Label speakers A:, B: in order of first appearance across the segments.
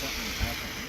A: Something happened.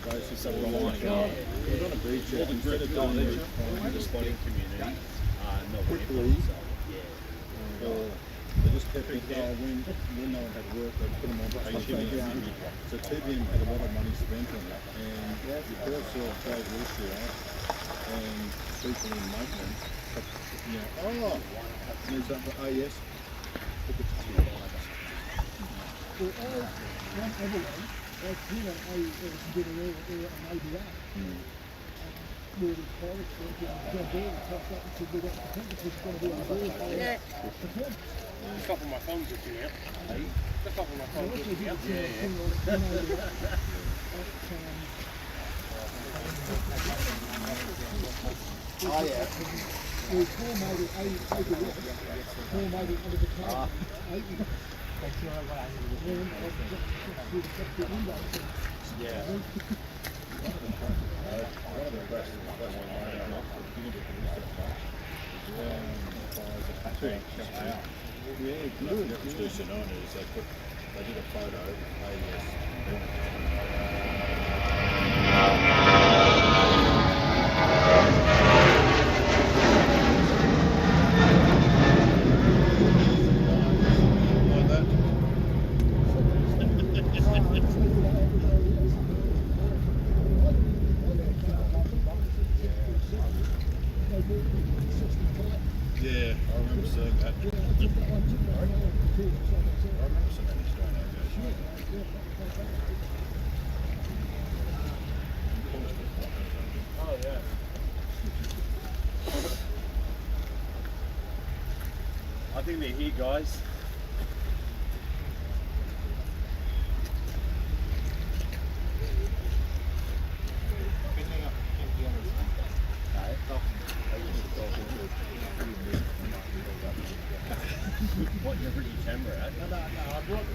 A: basically we're on a beach here. Instead of doing the spotting community, quickly, they just kept it, when no one had work, they put them on down. So TBM had a lot of money spent on that, and because of trade ratio and people in maintenance, needs up for AS, took it to tier 5.
B: Well, one Everland, like here, I did an ADR. Where the pilots went down there and topped up and said, we've got the temperature's going to be on the board. Yeah.
C: The top of my thumb's looking out. The top of my thumb's looking out.
B: Oh, yeah. We formatted 80 formatted under the car. 80.
A: Yeah. One of the best Tucson on is they did a photo yeah, I remember seeing that. I remember seeing that
C: Oh, yeah. I think they're here, guys. What, you're bringing your camera out? No, I brought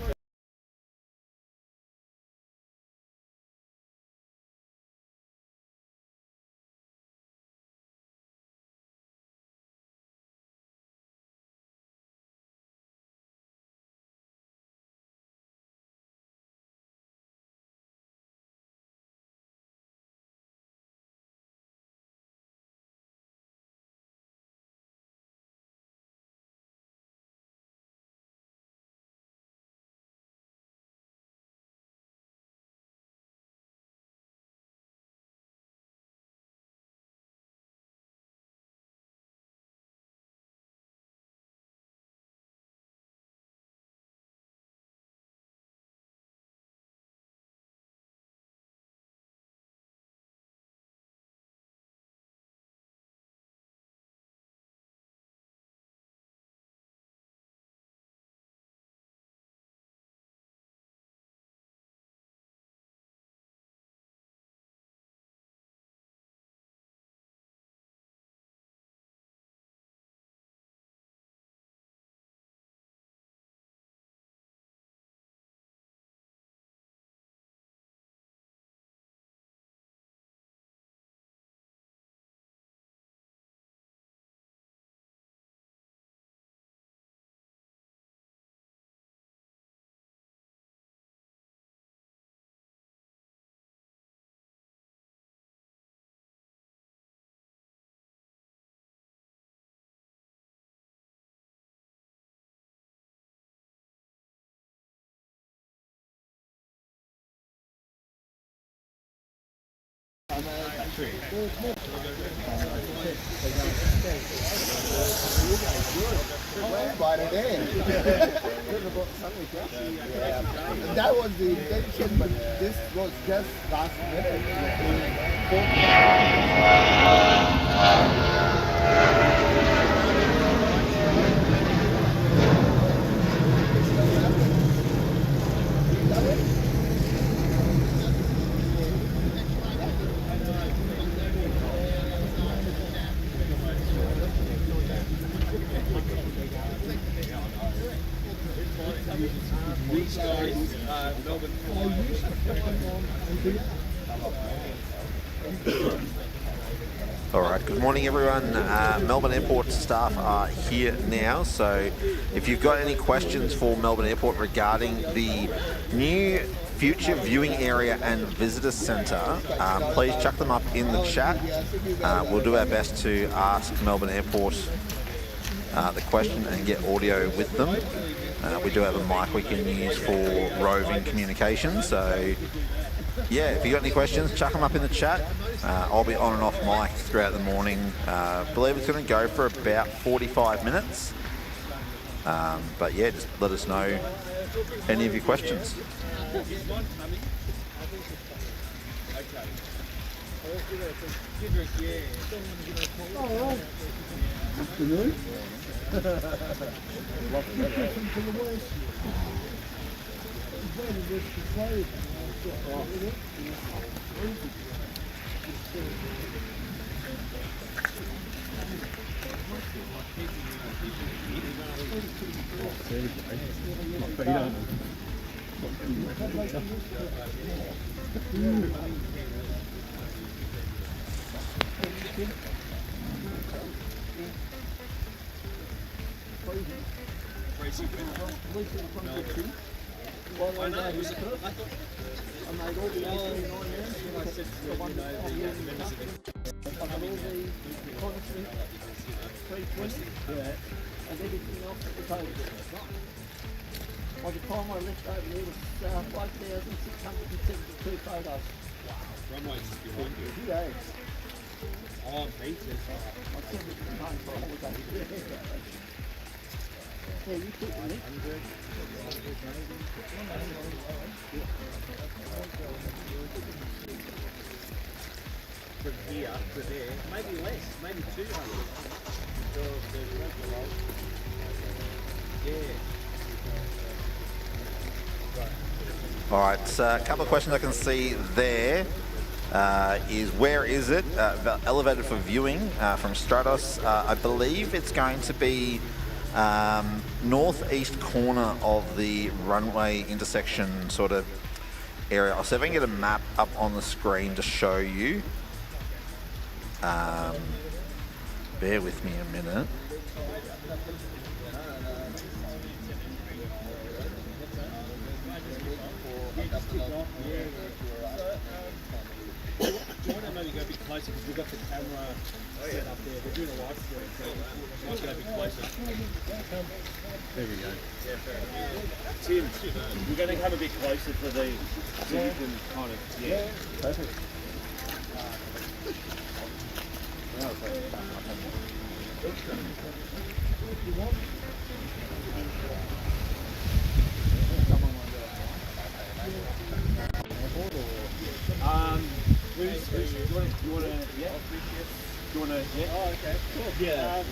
B: That was the intention, but this was just last minute.
C: These guys, Melbourne.
D: All right. Good morning everyone. Melbourne Airport staff are here now, so if you've got any questions for Melbourne Airport regarding the new future viewing area and visitor centre, please chuck them up in the chat. We'll do our best to ask Melbourne Airport the question and get audio with them. We do have a mic we can use for roving communication, so yeah, if you got any questions, chuck them up in the chat. I'll be on and off mic throughout the morning. I believe it's going to go for about 45 minutes. But yeah, just let us know any of your questions.
B: Afternoon. By the time I left over there, it was 5,672 photos.
C: Runway's just behind you.
B: Yeah.
C: Oh, beaches.
B: I'll send it from home for a holiday. Yeah, you took me.
C: From here to there, maybe less, maybe 200. Yeah.
D: All right, a couple of questions I can see there is where is it? Elevated for viewing from Stratos. I believe it's going to be northeast corner of the runway intersection sort of area. I'll see if I can get a map up on the screen to show you. Bear with me a minute.
C: Do you want to maybe go a bit closer because we've got the camera set up there. We're doing a live stream, so we might go a bit closer. There we go. Yeah, fair enough. Tim, we're going to come a bit closer to the, so you can kind of, yeah. Perfect. You want to, yeah? You want to, yeah?
E: Oh, okay, cool.
C: Yeah.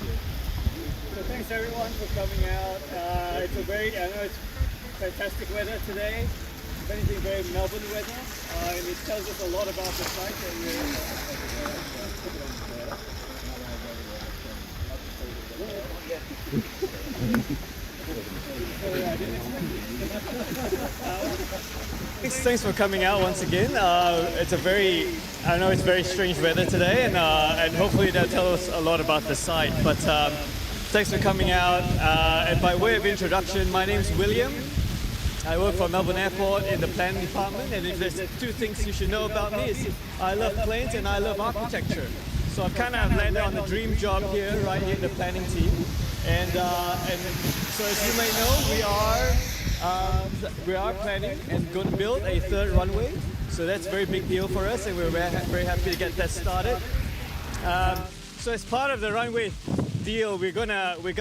E: So thanks everyone for coming out. It's a very, I know it's fantastic weather today. If anything, very Melbourne weather. And it tells us a lot about the site. Thanks for coming out once again. It's a very, I know it's very strange weather today, and hopefully that'll tell us a lot about the site. But thanks for coming out. And by way of introduction, my name's William. I work for Melbourne Airport in the planning department, and if there's two things you should know about me, is I love planes and I love architecture. So I've kind of landed on the dream job here, right here in the planning team. And so as you may know, we are planning and going to build a third runway. So that's a very big deal for us, and we're very happy to get that started. So as part of the runway deal, we're gonna we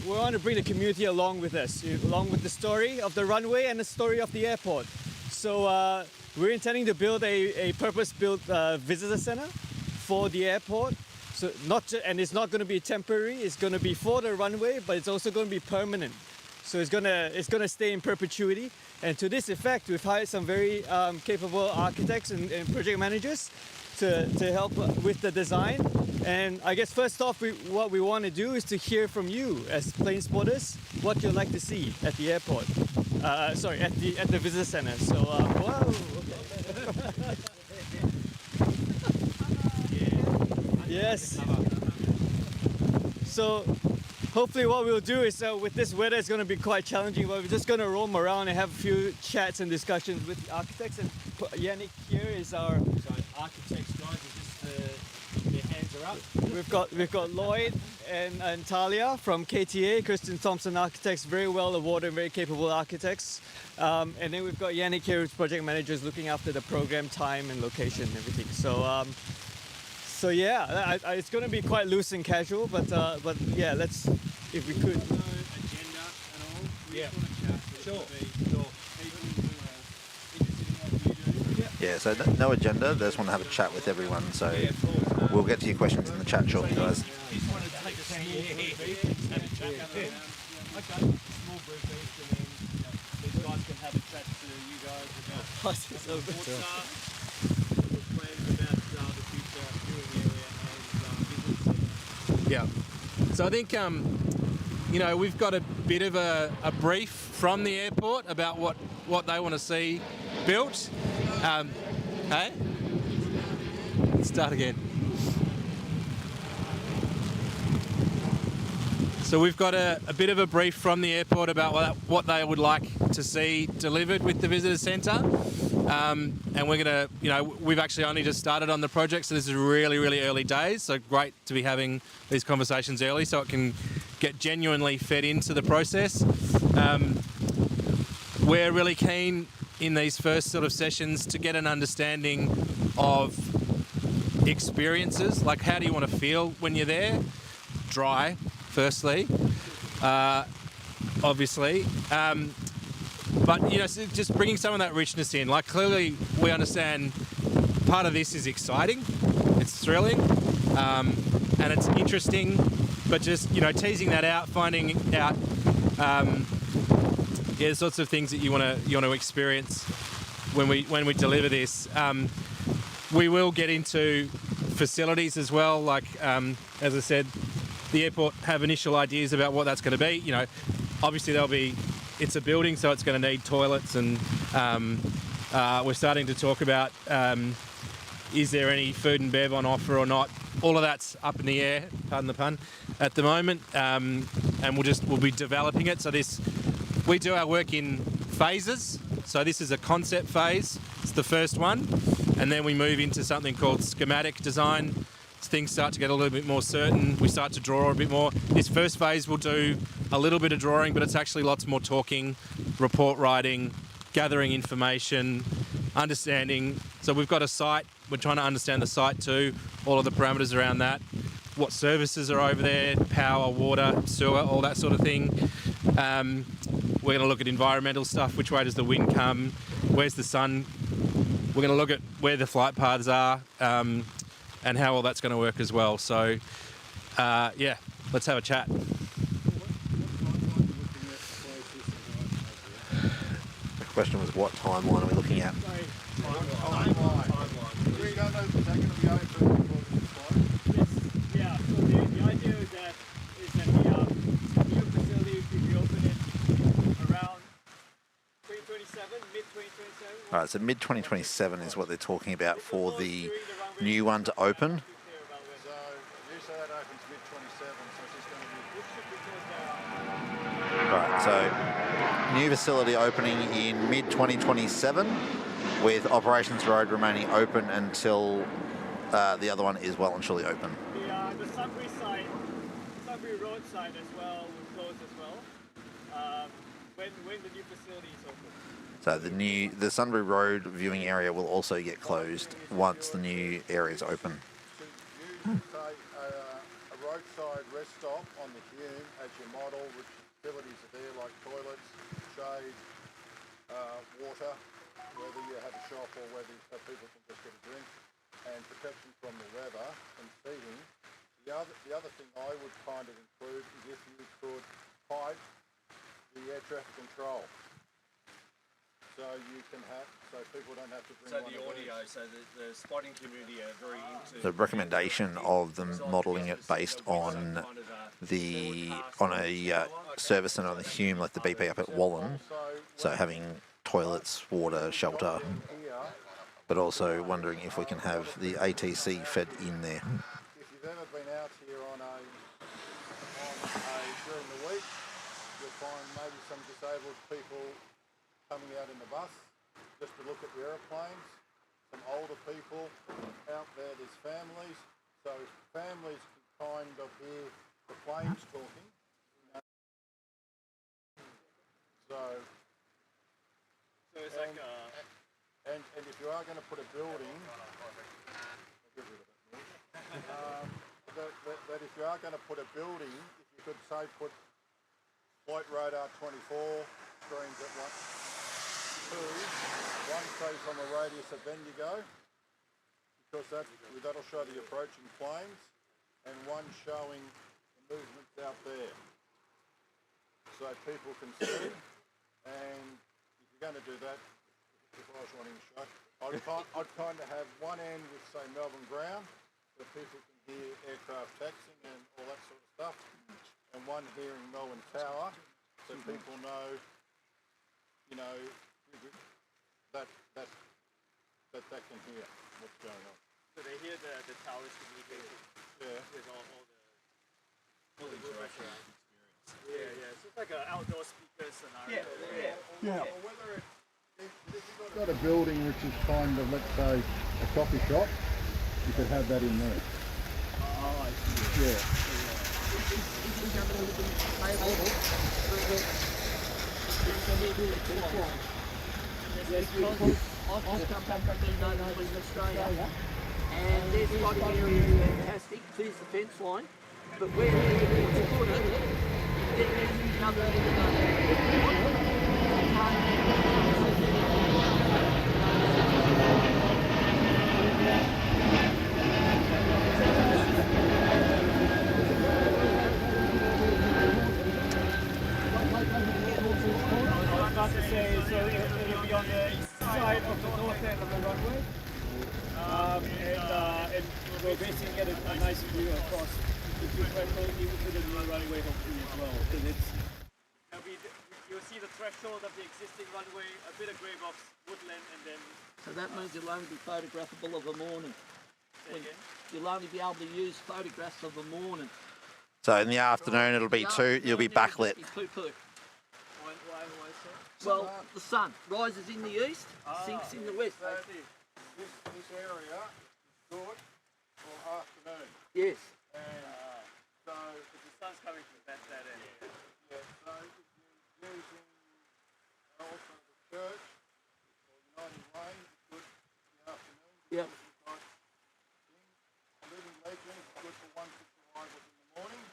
E: want to bring the community along with us, along with the story of the runway and the story of the airport. So we're intending to build a purpose-built visitor center for the airport. So and it's not going to be temporary. It's going to be for the runway, but it's also going to be permanent. So it's gonna stay in perpetuity. And to this effect, we've hired some very capable architects and project managers to help with the design. And I guess first off, what we want to do is to hear from you as plane spotters what you'd like to see at the airport. Sorry, at the visitor center. So, wow. Yes. So hopefully what we'll do is with this weather it's going to be quite challenging, but we're just going to roam around and have a few chats and discussions with the architects. And Yannick here is our
C: Architects, guys, their hands are up.
E: we've got Lloyd and Talia from KTA, Kirsten Thompson Architects, very well awarded, very capable architects. And then we've got Yannick here, who's project manager, is looking after the program, time and location and everything. So yeah, it's going to be quite loose and casual, but yeah, let's, if we could.
C: No agenda at all. We
E: Yeah.
C: just want to chat.
E: Sure.
C: People who are interested in what you do.
D: Yeah, so no agenda. They just want to have a chat with everyone. So we'll get to your questions in the chat shortly, guys.
C: Just want to take a small brief, have a chat. Okay. Small brief, and then these guys can have a chat to you guys about what's plans about the future viewing area and business.
F: Yeah. So I think, you know, we've got a bit of a brief from the airport about what they want to see built. Hey? Let's start again. So we've got a bit of a brief from the airport about what they would like to see delivered with the visitor centre. And we're going to, you know, we've actually only just started on the project, so this is really, really early days. So great to be having these conversations early so it can get genuinely fed into the process. We're really keen in these first sort of sessions to get an understanding of experiences, like how do you want to feel when you're there? Dry, firstly, obviously. But, you know, so just bringing some of that richness in. Like, clearly we understand part of this is exciting, it's thrilling, and it's interesting, but just, you know, teasing that out, finding out, yeah, the sorts of things that you want to experience when we deliver this. We will get into facilities as well. Like, as I said, the airport have initial ideas about what that's going to be. You know, obviously it's a building, so it's going to need toilets, and we're starting to talk about is there any food and bev on offer or not. All of that's up in the air, pardon the pun, at the moment, and we'll be developing it. So we do our work in phases. So this is a concept phase. It's the first one, and then we move into something called schematic design. Things start to get a little bit more certain. We start to draw a bit more. This first phase will do a little bit of drawing, but it's actually lots more talking, report writing, gathering information, understanding. So we've got a site. We're trying to understand the site too, all of the parameters around that, what services are over there, power, water, sewer, all that sort of thing. We're going to look at environmental stuff. Which way does the wind come? Where's the sun? We're going to look at where the flight paths are, and how all that's going to work as well. So, yeah, let's have a chat.
D: The question was, what timeline are we looking at?
E: Yeah, so the idea is that the new facility will be opening around 2027, mid-2027.
D: All right, so mid-2027 is what they're talking about for the new one to open.
A: So you say that opens mid-27, so it's just going to be...
D: All right, so new facility opening in mid-2027 with Operations Road remaining open until the other one is well and truly open.
E: The Sunbury side, Sunbury Road side as well will close as well when the new facility is open.
D: So the Sunbury Road viewing area will also get closed once the new area is open.
A: You take a roadside rest stop on the Hume as your model, which facilities are there like toilets, shade, water, whether you have a shop or whether people can just get a drink, and protection from the weather and seating. The other thing I would kind of include is if you could pipe the air traffic control. So you can have, so people don't have to bring
C: So
A: one
C: the
A: of
C: audio,
A: these.
C: so the spotting community are very into...
D: The recommendation of them modelling it based on a service centre on the Hume, like the BP up at Wallen. So having toilets, water, shelter, but also wondering if we can have the ATC fed in there.
A: If you then was people coming out in the bus just to look at the aeroplanes. Some older people out there, there's families. So families can kind of hear the planes talking. So
E: it's like
A: and if you are going to put a building, I'll get rid of that noise. That if you are going to put a building, if you could say put flight radar 24 screens at once, one says on the radius of Bendigo, because that'll show the approaching planes, and one showing the movements out there, so people can see. And if you're going to do that, if I was running a show, I'd kind of have one end with, say, Melbourne ground, so people can hear aircraft taxiing and all that sort of stuff, and one here in Melbourne Tower, so people know, that can hear what's going on.
E: so they hear the towers communicating with all the interaction. Yeah. So it's like an outdoor speaker scenario.
A: Well, whether if you've got a building which is kind of, let's say, a coffee shop, you could have that in there.
E: Oh, I see.
A: Yeah.
G: I've come back from being over in Australia, and this kind of area is fantastic. There's the fence line, but where it's put it, there's another
E: I'm about to say, so it'll be on the side of the north end of the runway, and we'll basically get a nice view across the two threshold, even to the new runway hopefully as well, because you'll see the threshold of the existing runway, a bit of grey box woodland, and then.
G: So that means you'll only be photographable of the morning.
E: Say again?
G: You'll only be able to use photographs of the morning.
D: So in the afternoon, it'll be you'll be backlit.
G: Poo-poo.
E: Why so?
G: Well, the sun rises in the east, sinks in the west.
E: I see.
A: This area is good for afternoon.
G: Yes.
A: And so,
E: Because the sun's coming from that end.
A: yeah, so if you're using also the church or United Way, it's good in the afternoon.
G: Yep.
A: You've got living legends, good for 150 arrivals in the morning.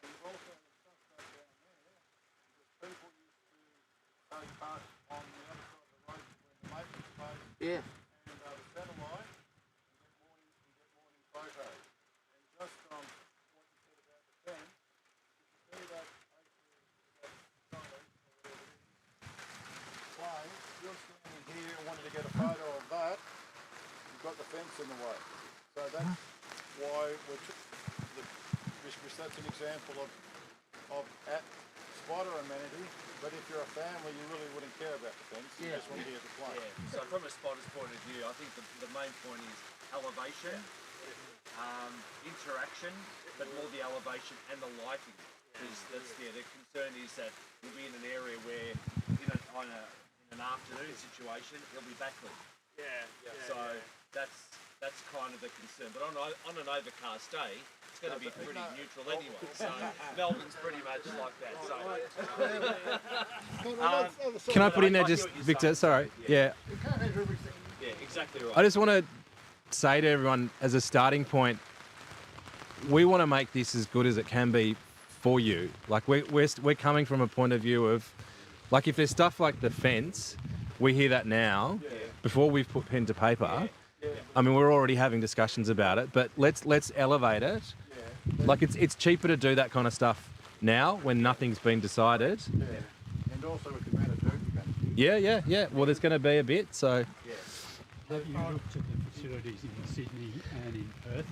A: And you've also got stuff back down there, because people used to go past on the other side of the road between the Maple Space
G: Yeah.
A: and the centre line and get morning photos. And just on what you said about the fence, if you see that plane, you're standing here and wanted to get a photo of that, you've got the fence in the way. So that's why that's an example of at spotter amenity, but if you're a family, you really wouldn't care about the fence, you just want to get the plane.
H: Yeah, so from a spotter's point of view, I think the main point is elevation, interaction, but more the elevation and the lighting. The concern is that you'll be in an area where, in an afternoon situation, it'll be backlit. So that's kind of the concern. But on an overcast day, it's going to be pretty neutral anyway. So Melbourne's pretty much like that. So
F: Can I put in there just, Victor, sorry, yeah.
H: yeah, exactly right.
F: I just want to say to everyone, as a starting point, we want to make this as good as it can be for you. Like we're coming from a point of view of, like if there's stuff like the fence, we hear that now, before we've put pen to paper. I mean, we're already having discussions about it, but let's elevate it. Like it's cheaper to do that kind of stuff now when nothing's been decided.
A: And also with the amount of dirt
F: Yeah. Well, there's going to be a bit, so.
I: Have you looked at the facilities in Sydney and in Perth?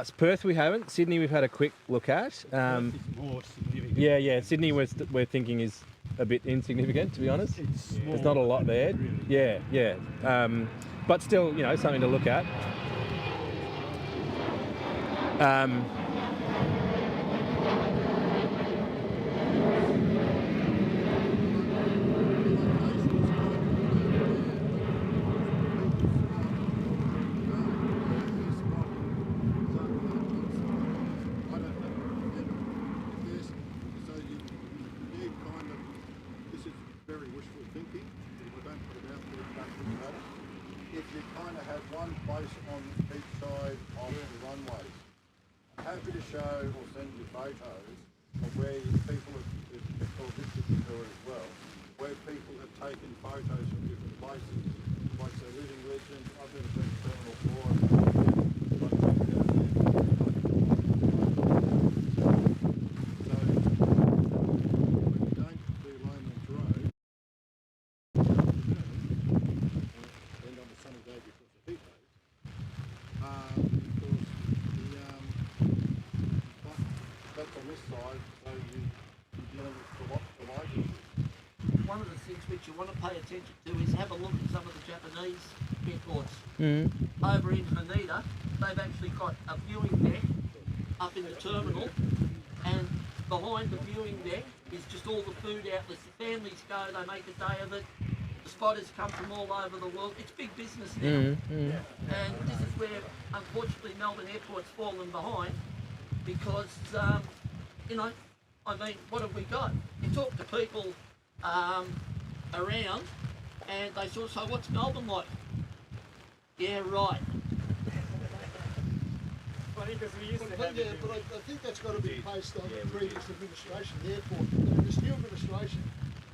F: It's Perth we haven't. Sydney we've had a quick look at.
I: Perth is more significant.
F: Yeah. Sydney we're thinking is a bit insignificant, to be honest. There's not a lot there.
I: Really.
F: Yeah. But still, something to look at.
A: happy to show or send you photos of where people have, it's called this picture tour as well, where people have taken photos from different places. Like so Living Legends, I've never been to Terminal 4.
G: One of the things which you want to pay attention to is have a look at some of the Japanese airports. Over in Haneda, they've actually got a viewing deck up in the terminal, and behind the viewing deck is just all the food outlets. The families go, they make a day of it. The spotters come from all over the world. It's big business now. And this is where, unfortunately, Melbourne Airport's fallen behind because, you know, I mean, what have we got? You talk to people around and they sort of say, what's Melbourne like? Yeah, right.
E: Funny because we used to
B: But
E: have
B: yeah,
E: it.
B: but I think that's got to be based on the previous administration. The airport, this new administration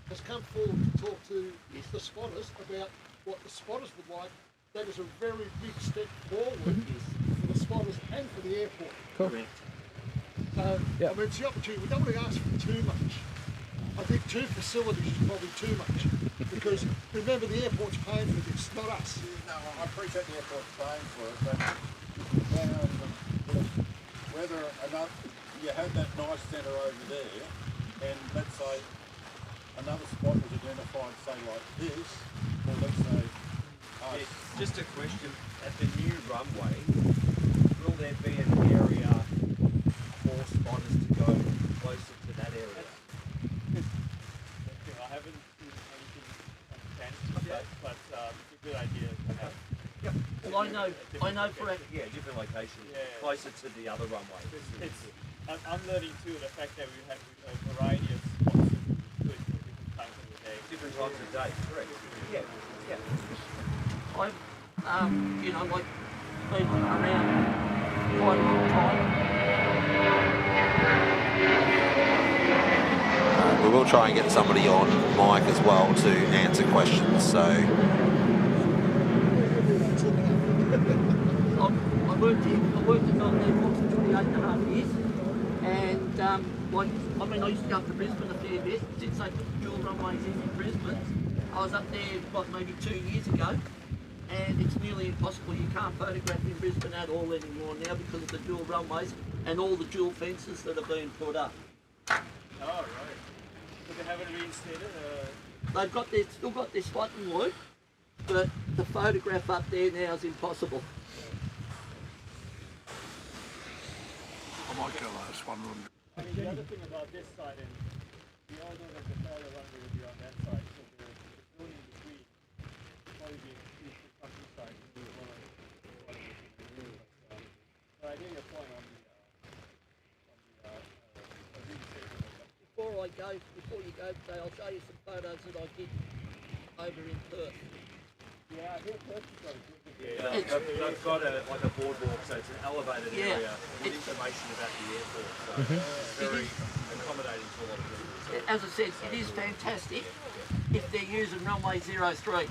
B: has come forward to talk to the spotters about what the spotters would like. That is a very big step forward for the spotters and for the airport.
G: Correct.
B: So, I mean, it's the opportunity. We don't want to ask for too much. I think 2 facilities is probably too much because remember the airport's paying for this, not us.
A: No, I appreciate the airport's paying for it, but whether enough, you had that nice centre over there, and let's say another spot was identified, say like this, or let's say us.
H: Just a question, at the new runway, will there be an area for spotters to go closer to that area?
E: I haven't seen anything substantial yet, but it's a good idea to have.
G: Well, I know for a
H: Yeah, different locations,
E: Yeah.
H: closer to the other runway.
E: I'm learning too the fact that we have a variety of spots to do it for different times of the day.
H: Different times of day, correct. Yeah, yeah.
G: I've, you know, like been around quite a long time.
D: We will try and get somebody on mic as well to answer questions. So
G: I worked at Melbourne Airport for 28 and a half years, and like, I mean, I used to go up to Brisbane a fair bit since they put the dual runways in Brisbane. I was up there, what, maybe 2 years ago, and it's nearly impossible. You can't photograph in Brisbane at all anymore now because of the dual runways and all the dual fences that are being put up.
E: Oh, right. So they haven't reinstated?
G: They've got still got their spot and loop, but the photograph up there now is impossible.
A: I might go last one run.
E: I mean, the other thing about this side, and we all know that the taller runway will be on that side, so the zone in between will probably be the countryside. But I hear your point on the
G: Before you go today, I'll show you some photos that I did over in Perth.
E: Yeah, I hear Perth has got a good
H: Yeah, they've got like a boardwalk, so it's an elevated
G: Yeah,
H: area with information about the airport. So it's very accommodating to a lot of people.
G: As I said, it is fantastic if they're using runway 03.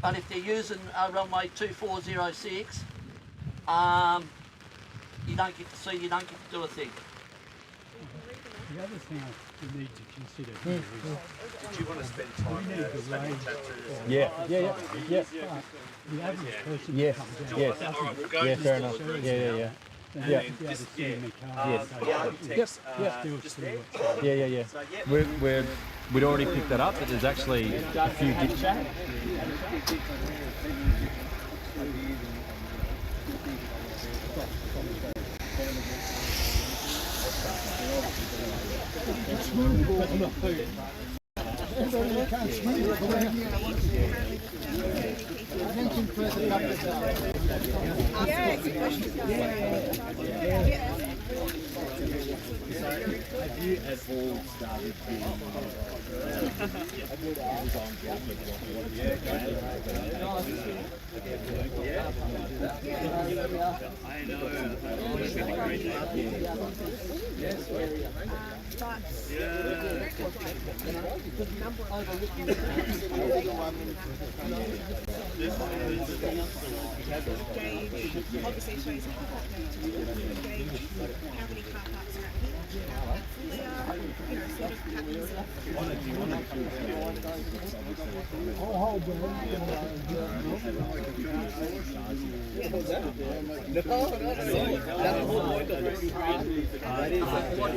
G: But if they're using runway 2406, you don't get to see, you don't get to do a thing.
I: The other thing we need to consider here is
H: Did you want to spend time
I: we need the
H: spending
I: range
H: chat
I: of
J: Yeah.
I: the average person
J: Yes.
I: comes out.
J: Yes.
I: doesn't
J: Yeah, fair enough.
I: necessarily
J: Yeah.
I: then
J: Yeah.
I: be able to see in the car.
J: Yes.
I: so
H: the architects
I: still
H: just
I: see
H: there.
I: what's
J: Yeah.
H: So yeah,
J: We'd already picked that up, but there's actually a few ditches.
C: Have you at all started the design job with what I know. It's been a great day.
K: Obviously, it shows how many car parks are out here.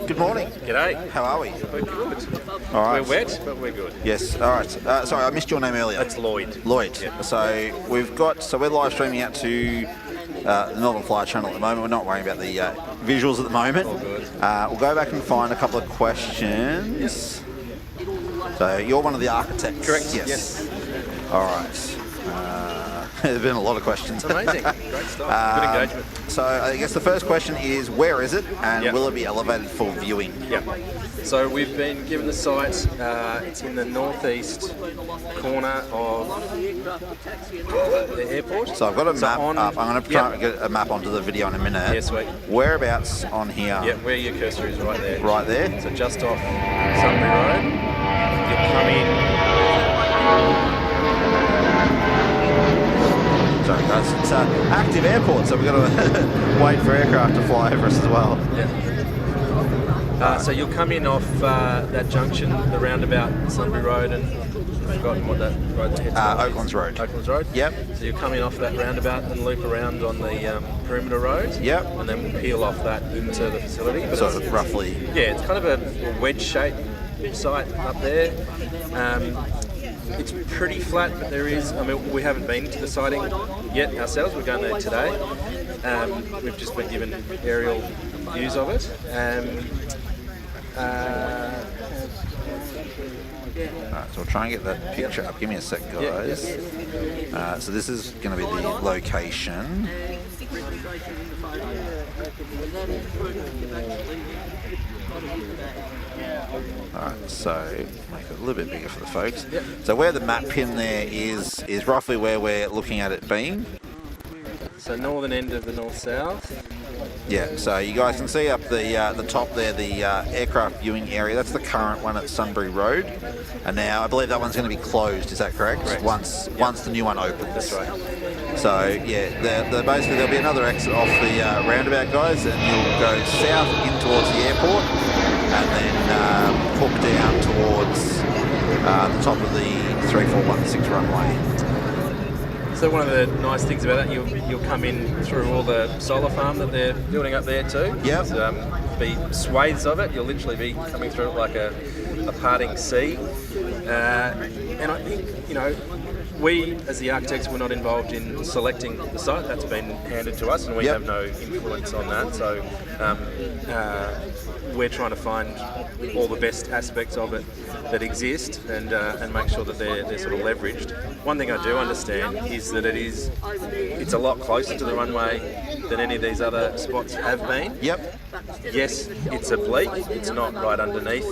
D: Good morning.
F: G'day.
D: How are we?
F: We're good.
D: All right.
F: We're wet, but we're good.
D: Yes. All right. Sorry, I missed your name earlier.
F: That's Lloyd.
D: Lloyd.
F: Yeah.
D: So we're live streaming out to the Melbourne Flyer channel at the moment. We're not worrying about the visuals at the moment.
F: All good.
D: We'll go back and find a couple of questions. So you're one of the architects.
F: Correct.
D: Yes. All right. There's been a lot of questions.
F: Amazing. Great stuff. Good engagement.
D: So I guess the first question is, where is it, and
F: Yep.
D: will it be elevated for viewing?
F: Yeah. So we've been given the site. It's in the northeast corner of the airport.
D: So I've got a map
F: on,
D: up. I'm going to try and get a map onto the video in a minute.
F: Yeah, sweet.
D: Whereabouts on here?
F: Yeah, where your cursor is right there.
D: Right there?
F: So just off Sunbury Road. You'll come in.
D: Sorry guys, it's an active airport, so we've got to wait for aircraft to fly over us as well.
F: Yeah. So you'll come in off that junction, the roundabout, Sunbury Road, and I've forgotten what that road that heads to.
D: Oaklands Road.
F: Oaklands Road.
D: Yep.
F: So you'll come in off that roundabout and loop around on the perimeter road.
D: Yep.
F: And then we'll peel off that into the facility. But
D: Sort of roughly.
F: yeah, it's kind of a wedge-shaped site up there. It's pretty flat, but there is, we haven't been to the siting yet ourselves. We're going there today. We've just been given aerial views of it.
D: Alright, so we'll try and get that picture up. Give me a sec, guys. So this is going to be the location. Alright, so make it a little bit bigger for the folks.
F: Yep.
D: So where the map pin there is roughly where we're looking at it being.
F: So northern end of the north-south.
D: Yeah, so you guys can see up the top there, the aircraft viewing area. That's the current one at Sunbury Road. And now I believe that one's going to be closed, is that correct?
F: Correct.
D: Once the new one opens.
F: That's right.
D: So yeah, basically there'll be another exit off the roundabout, guys, and you'll go south in towards the airport, and then hook down towards the top of the 3416 runway.
F: So one of the nice things about that, you'll come in through all the solar farm that they're building up there too.
D: Yep.
F: There'll be swathes of it. You'll literally be coming through it like a parting sea. And I think, we as the architects were not involved in selecting the site. That's been handed to us, and we
D: Yep.
F: have no influence on that. So we're trying to find all the best aspects of it that exist, and make sure that they're sort of leveraged. One thing I do understand is that it's a lot closer to the runway than any of these other spots have been.
D: Yep.
F: Yes, it's oblique, it's not right underneath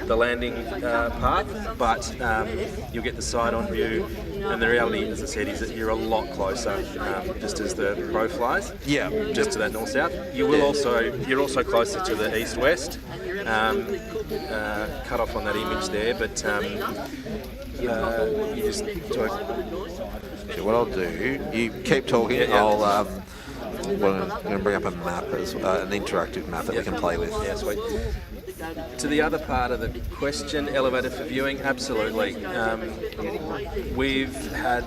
F: the landing path, but you'll get the side-on view, and the reality, as I said, is that you're a lot closer, just as the crow flies.
D: Yeah.
F: Just to that north-south. You're also closer to the east-west. Cut off on that image there, but you just do it.
D: So what I'll do, you keep talking.
F: Yeah.
D: I'm going to bring up a map, an interactive map that we can play with.
F: Yeah, sweet. To the other part of the question, elevated for viewing, absolutely. We've had,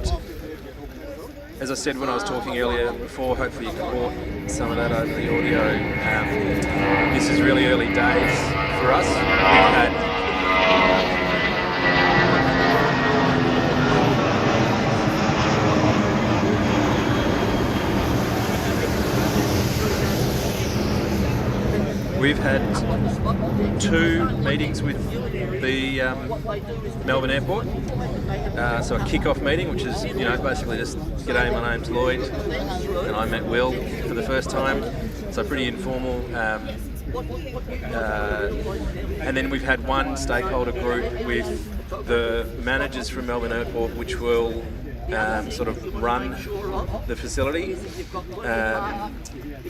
F: as I said when I was talking earlier before, hopefully you caught some of that over the audio. This is really early days for us. We've had 2 meetings with the Melbourne Airport. So a kick-off meeting, which is, basically just, g'day, my name's Lloyd, and I met Will for the first time. So pretty informal. And then we've had one stakeholder group with the managers from Melbourne Airport, which will sort of run the facility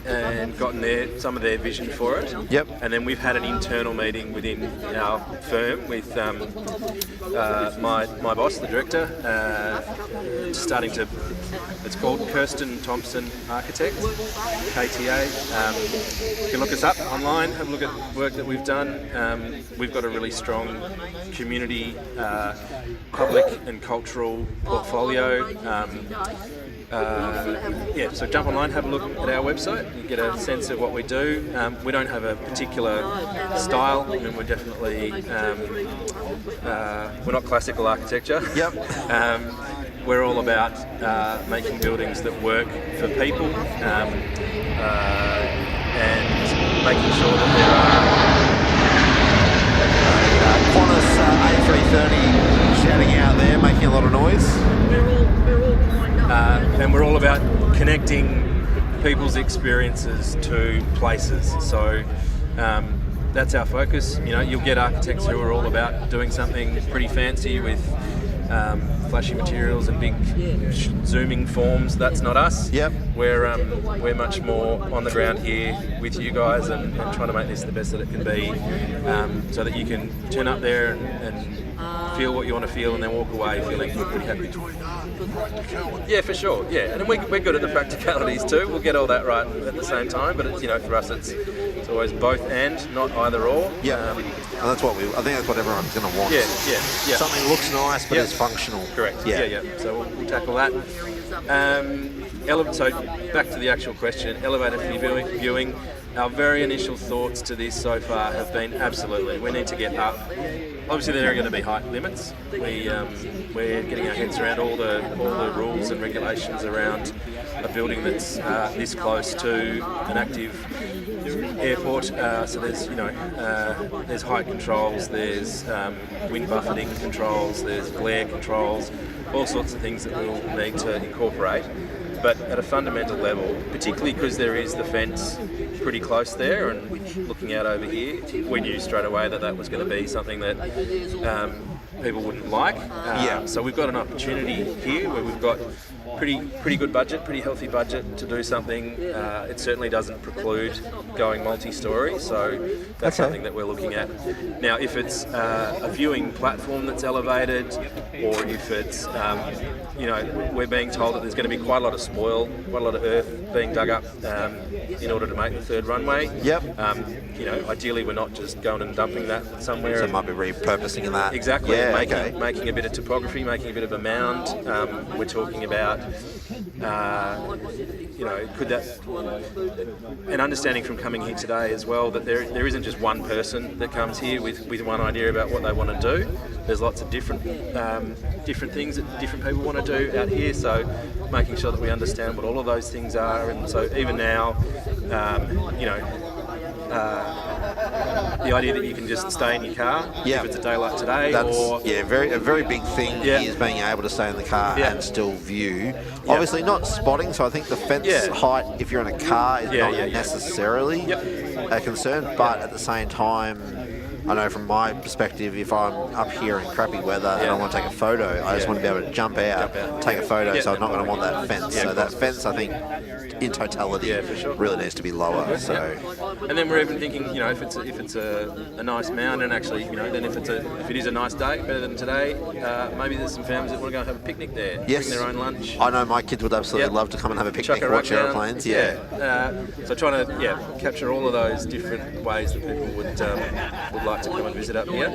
F: and gotten some of their vision for it.
D: Yep.
F: And then we've had an internal meeting within our firm with my boss, the director, starting to. It's called Kirsten Thompson Architect, KTA. You can look us up online, have a look at work that we've done. We've got a really strong community, public and cultural portfolio. So jump online, have a look at our website, you get a sense of what we do. We don't have a particular style. I mean, we're definitely we're not classical architecture.
D: Yep.
F: We're all about making buildings that work for people and making sure that there are
D: Qantas A330 shouting out there, making a lot of noise.
F: And we're all about connecting people's experiences to places. So that's our focus. You know, you'll get architects who are all about doing something pretty fancy with flashy materials and big zooming forms. That's not us.
D: Yep.
F: We're much more on the ground here with you guys and trying to make this the best that it can be, so that you can turn up there and feel what you want to feel and then walk away feeling pretty happy. Yeah, for sure. Yeah, and we're good at the practicalities too. We'll get all that right at the same time. But for us, it's always both and, not either or.
D: Yeah, and that's what I think that's what everyone's going to want.
F: Yeah.
D: Something looks nice but is functional.
F: Correct. Yeah. So we'll tackle that. So back to the actual question, elevator viewing. Our very initial thoughts to this so far have been absolutely, we need to get up. Obviously there are going to be height limits. We're getting our heads around all the rules and regulations around a building that's this close to an active airport. So there's height controls, there's wind buffeting controls, there's glare controls, all sorts of things that we'll need to incorporate. But at a fundamental level, particularly because there is the fence pretty close there and looking out over here, we knew straight away that was going to be something that people wouldn't like. So we've got an opportunity here where we've got pretty good budget, pretty healthy budget to do something. It certainly doesn't preclude going multi-storey, so that's something that we're looking at. Now, if it's a viewing platform that's elevated, or if it's we're being told that there's going to be quite a lot of spoil, quite a lot of earth being dug up in order to make the third runway.
D: Yep.
F: Ideally we're not just going and dumping that somewhere.
D: So it might be repurposing that.
F: Exactly.
D: Yeah,
F: making a bit of topography, making a bit of a mound. We're talking about, could that, and understanding from coming here today as well that there isn't just one person that comes here with one idea about what they want to do. There's lots of different things that different people want to do out here. So making sure that we understand what all of those things are, and so even now, the idea that you can just stay in your car if it's a day like today.
D: A very big thing is being able to stay in the car and still view. Obviously not spotting, so I think the fence height, if you're in a car, is not necessarily a concern, but at the same time, I know from my perspective, if I'm up here in crappy weather and I want to take a photo, I just want to be able to jump out, take a photo, so I'm not going to want that fence. So that fence, I think, in totality, really needs to be lower. So,
F: and then we're even thinking, if it's a nice mound, and actually, then if it is a nice day, better than today, maybe there's some families that want to go and have a picnic there, bring their own lunch.
D: I know my kids would absolutely love to come and have a picnic, watch aeroplanes.
F: So trying to capture all of those different ways that people would like to come and visit up here.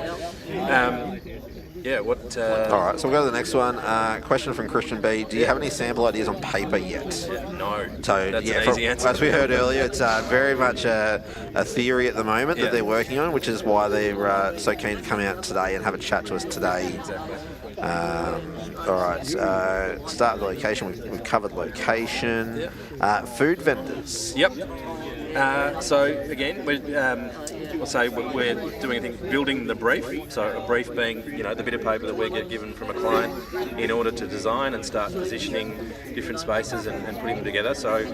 F: All
D: right, so we'll go to the next one. Question from Christian B. Do you have any sample ideas on paper yet?
F: No.
D: So,
F: that's an easy answer.
D: As we heard earlier, it's very much a theory at the moment that they're working on, which is why they're so keen to come out today and have a chat to us today.
F: Exactly.
D: All right, start with the location. We've covered location. Food vendors.
F: Yep.
J: So again, we're doing a thing, building the brief. So a brief being, the bit of paper that we get given from a client in order to design and start positioning different spaces and putting them together. So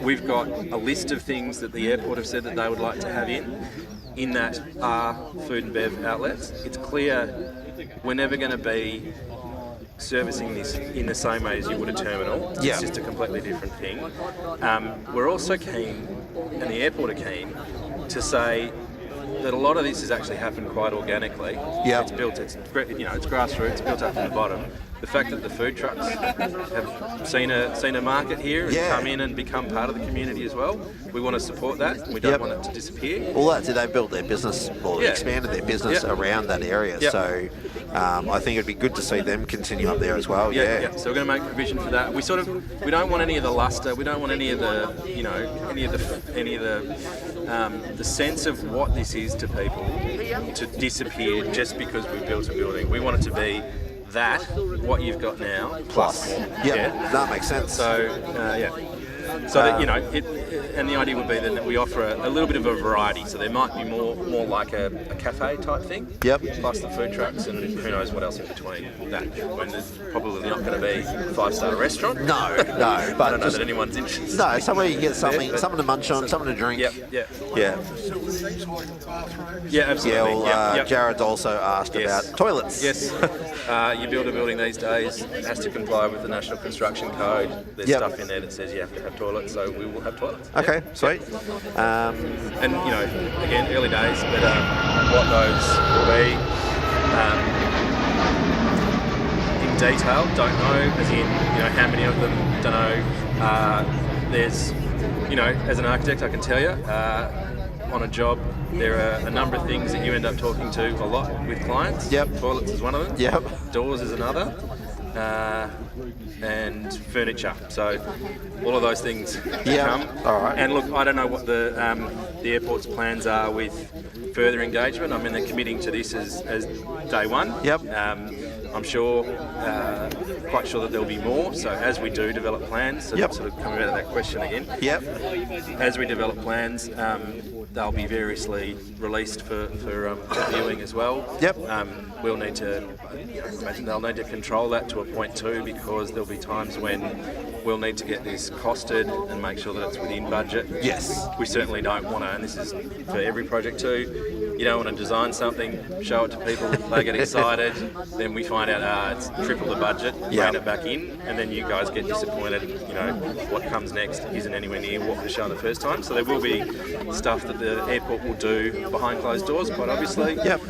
J: we've got a list of things that the airport have said that they would like to have in that are food and bev outlets. It's clear we're never going to be servicing this in the same way as you would a terminal.
D: Yeah.
J: It's just a completely different thing. We're also keen, and the airport are keen, to say that a lot of this has actually happened quite organically.
D: Yeah.
J: It's grassroots, built up from the bottom. The fact that the food trucks have seen a market here and come in and become part of the community as well, we want to support that. We don't want it to disappear.
D: All that, they built their business or expanded their business around that area. So I think it'd be good to see them continue up there as well. Yeah.
J: So we're going to make provision for that. We don't want any of the luster. We don't want any of the the sense of what this is to people to disappear just because we built a building. We want it to be that, what you've got now, plus.
D: That makes sense.
J: So, So that, and the idea would be then that we offer a little bit of a variety. So there might be more like a cafe type thing.
D: Yep.
J: Plus the food trucks and who knows what else in between that. When there's probably not going to be a 5-star restaurant.
D: No. But
J: I don't know that anyone's interested.
D: No, somewhere you get something to munch on, something to drink.
J: Yeah.
D: Yeah,
J: absolutely.
D: Yeah, well, Jared's also asked about toilets.
J: Yes. You build a building these days, it has to comply with the National Construction Code. There's stuff in there that says you have to have toilets, so we will have toilets.
D: Okay, sweet.
J: And again, early days, but what those will be in detail, don't know. As in, how many of them, don't know. There's, as an architect, I can tell you, on a job, there are a number of things that you end up talking to a lot with clients.
D: Yep.
J: Toilets is one of them.
D: Yep.
J: Doors is another. And furniture. So all of those things come.
D: All right.
J: And look, I don't know what the airport's plans are with further engagement. I mean, they're committing to this as day one.
D: Yep.
J: I'm sure, quite sure that there'll be more. So as we do develop plans, sort of coming out of that question again.
D: Yep.
J: As we develop plans, they'll be variously released for viewing as well.
D: Yep.
J: We'll need to, imagine they'll need to control that to a point too, because there'll be times when we'll need to get this costed and make sure that it's within budget.
D: Yes.
J: We certainly don't want to, and this is for every project too, you don't want to design something, show it to people, they get excited, then we find out it's triple the budget, rein it back in, and then you guys get disappointed, what comes next isn't anywhere near what was shown the first time. So there will be stuff that the airport will do behind closed doors, quite obviously.
D: Yep.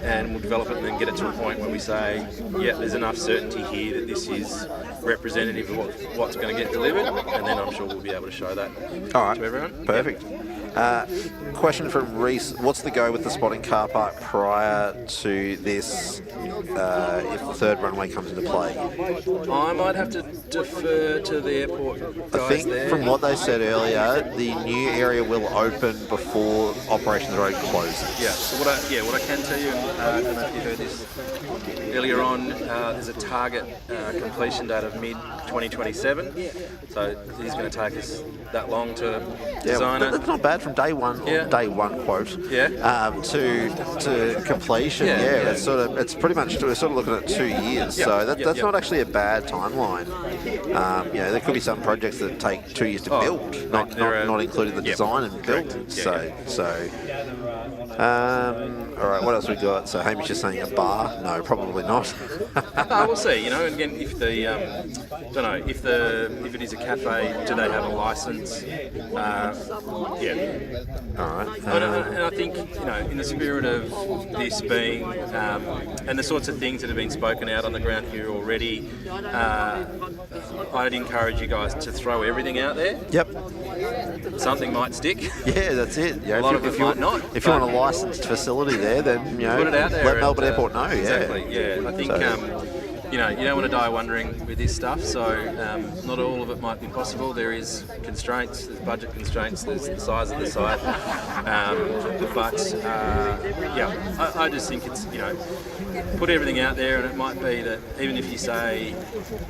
J: And we'll develop it and then get it to a point where we say, there's enough certainty here that this is representative of what's going to get delivered, and then I'm sure we'll be able to show that to everyone.
D: Perfect. Question from Reese: what's the go with the spotting car park prior to this? If the third runway comes into play,
J: I might have to defer to the airport guys.
D: I think from what they said earlier, the new area will open before Operations Road closes.
J: Yeah. So what I can tell you, I don't know if you heard this earlier on, there's a target completion date of mid-2027. So it's going to take us that long to design it.
D: That's not bad from day one. Day one quote. To completion. It's pretty much, we're sort of looking at 2 years. So that's not actually a bad timeline. There could be some projects that take 2 years to build, not including the design and build. All right, what else we got? So Hamish is saying a bar. No, probably not.
J: We'll see. Again, if the don't know if it is a cafe, do they have a license?
D: All right.
J: And I think in the spirit of this being and the sorts of things that have been spoken out on the ground here already, I'd encourage you guys to throw everything out there.
D: Yep.
J: Something might stick.
D: Yeah, that's it.
J: A lot of it might not.
D: If you want a licensed facility there, then
J: put it out there.
D: Let Melbourne Airport know.
J: Exactly. Yeah. I think you don't want to die wondering with this stuff. So not all of it might be possible. There is constraints, there's budget constraints, there's the size of the site. I just think it's, put everything out there, and it might be that even if you say,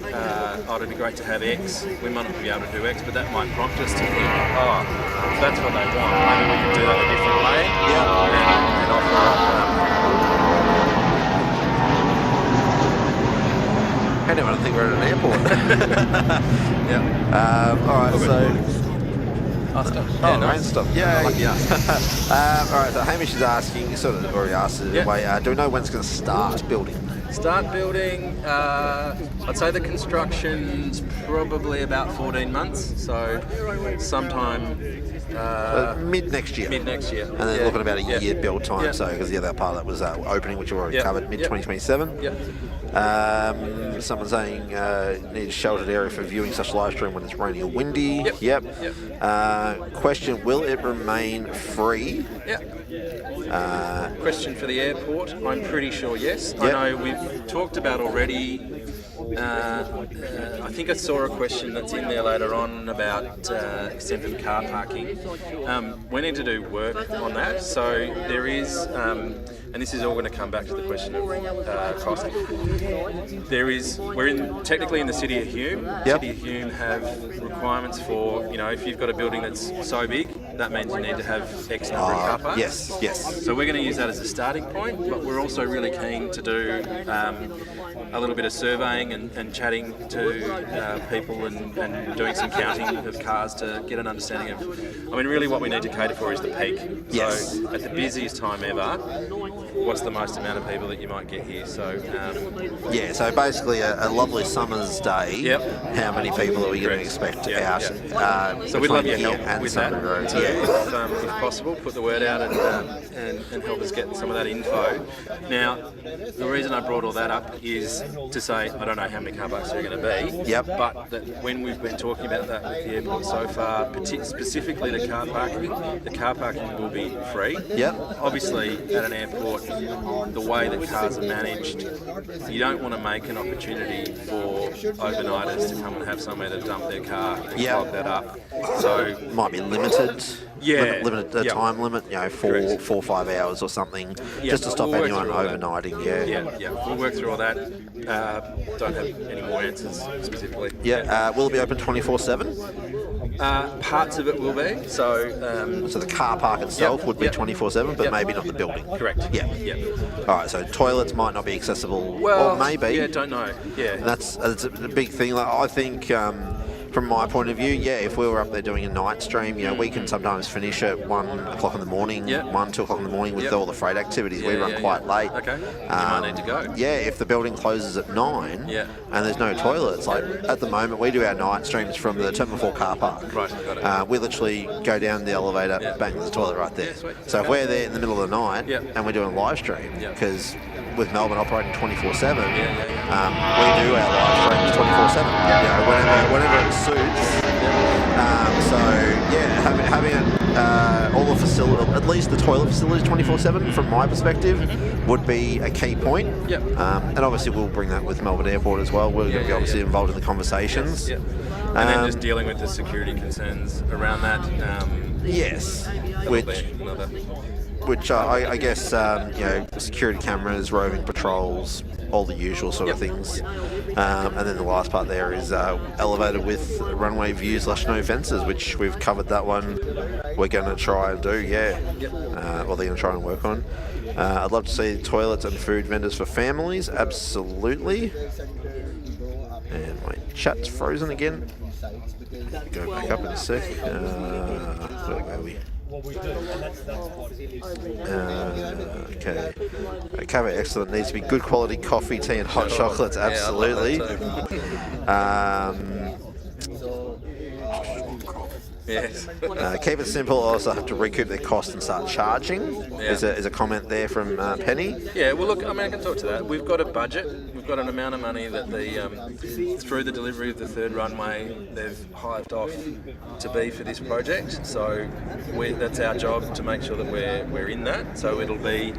J: it'd be great to have X, we might not be able to do X, but that might prompt us to think, if that's what they want, maybe we can do that a different way and offer
D: Anyone, I think we're at an airport. All right, so... rain stop. Yeah. All right, so Hamish is asking, you sort of already asked it in a way, do we know when it's going to start building?
J: Start building, I'd say the construction's probably about 14 months, so sometime...
D: mid next year.
J: Mid next year.
D: And then looking about a year build time, so because that part that was opening, which we already covered, mid 2027. Someone saying need a sheltered area for viewing such live stream when it's raining or windy. Question: will it remain free?
J: Question for the airport. I'm pretty sure yes. I know we've talked about already. I think I saw a question that's in there later on about extended car parking. We need to do work on that. So there is, and this is all going to come back to the question of cost. We're technically in the City of Hume. City of Hume have requirements for, if you've got a building that's so big, that means you need to have X number of car parks.
D: Yes.
J: So we're going to use that as a starting point, but we're also really keen to do a little bit of surveying and chatting to people and doing some counting of cars to get an understanding of, really what we need to cater for is the peak. So at the busiest time ever, what's the most amount of people that you might get here? So
D: so basically a lovely summer's day. How many people are we going to expect out?
J: So we'd love your help with that.
D: Roads.
J: If possible, put the word out and help us get some of that info. Now, the reason I brought all that up is to say I don't know how many car parks there are going to be. But that when we've been talking about that with the airport so far, specifically the car parking will be free. Obviously, at an airport, the way that cars are managed, you don't want to make an opportunity for overnighters to come and have somewhere to dump their car and clog that up. So
D: might be limited. Limited time limit, 4 or 5 hours or something, just to stop anyone overnighting.
J: We'll work through all that. Don't have any more answers specifically.
D: Will it be open 24/7?
J: Parts of it will be. So
D: the car park itself would be 24/7, but maybe not the building.
J: Correct.
D: All right. So toilets might not be accessible, or maybe.
J: Don't know.
D: And that's a big thing. Like, I think. From my point of view, if we were up there doing a night stream, we can sometimes finish at 1 o'clock in the morning, 2 o'clock in the morning with all the freight activities. We run quite late.
J: Okay. You might need to go.
D: If the building closes at 9 and there's no toilets, like at the moment we do our night streams from the Terminal 4 car park.
J: Right, got it.
D: We literally go down the elevator, bang, there's a toilet right there. So if we're there in the middle of the night and we're doing a live stream, because with Melbourne operating 24/7, we do our live streams 24/7. Whenever it suits. Having all the facility, at least the toilet facilities 24/7, from my perspective, would be a key point. And obviously we'll bring that with Melbourne Airport as well. We're going to be obviously involved in the conversations.
J: And then just dealing with the security concerns around that.
D: Which I guess, security cameras, roving patrols, all the usual sort of things. And then the last part there is elevated with runway views / no fences, which we've covered that one. We're going to try and do, or they're going to try and work on. I'd love to see toilets and food vendors for families, absolutely. And my chat's frozen again. Go back up in a sec. Where are we? Okay. Cover excellent. Needs to be good quality coffee, tea, and hot chocolates. Absolutely. Keep it simple. Also have to recoup their cost and start charging. Is a comment there from Penny.
J: Well, look, I can talk to that. We've got a budget. We've got an amount of money that through the delivery of the third runway, they've hived off to be for this project. So that's our job to make sure that we're in that. So it'll be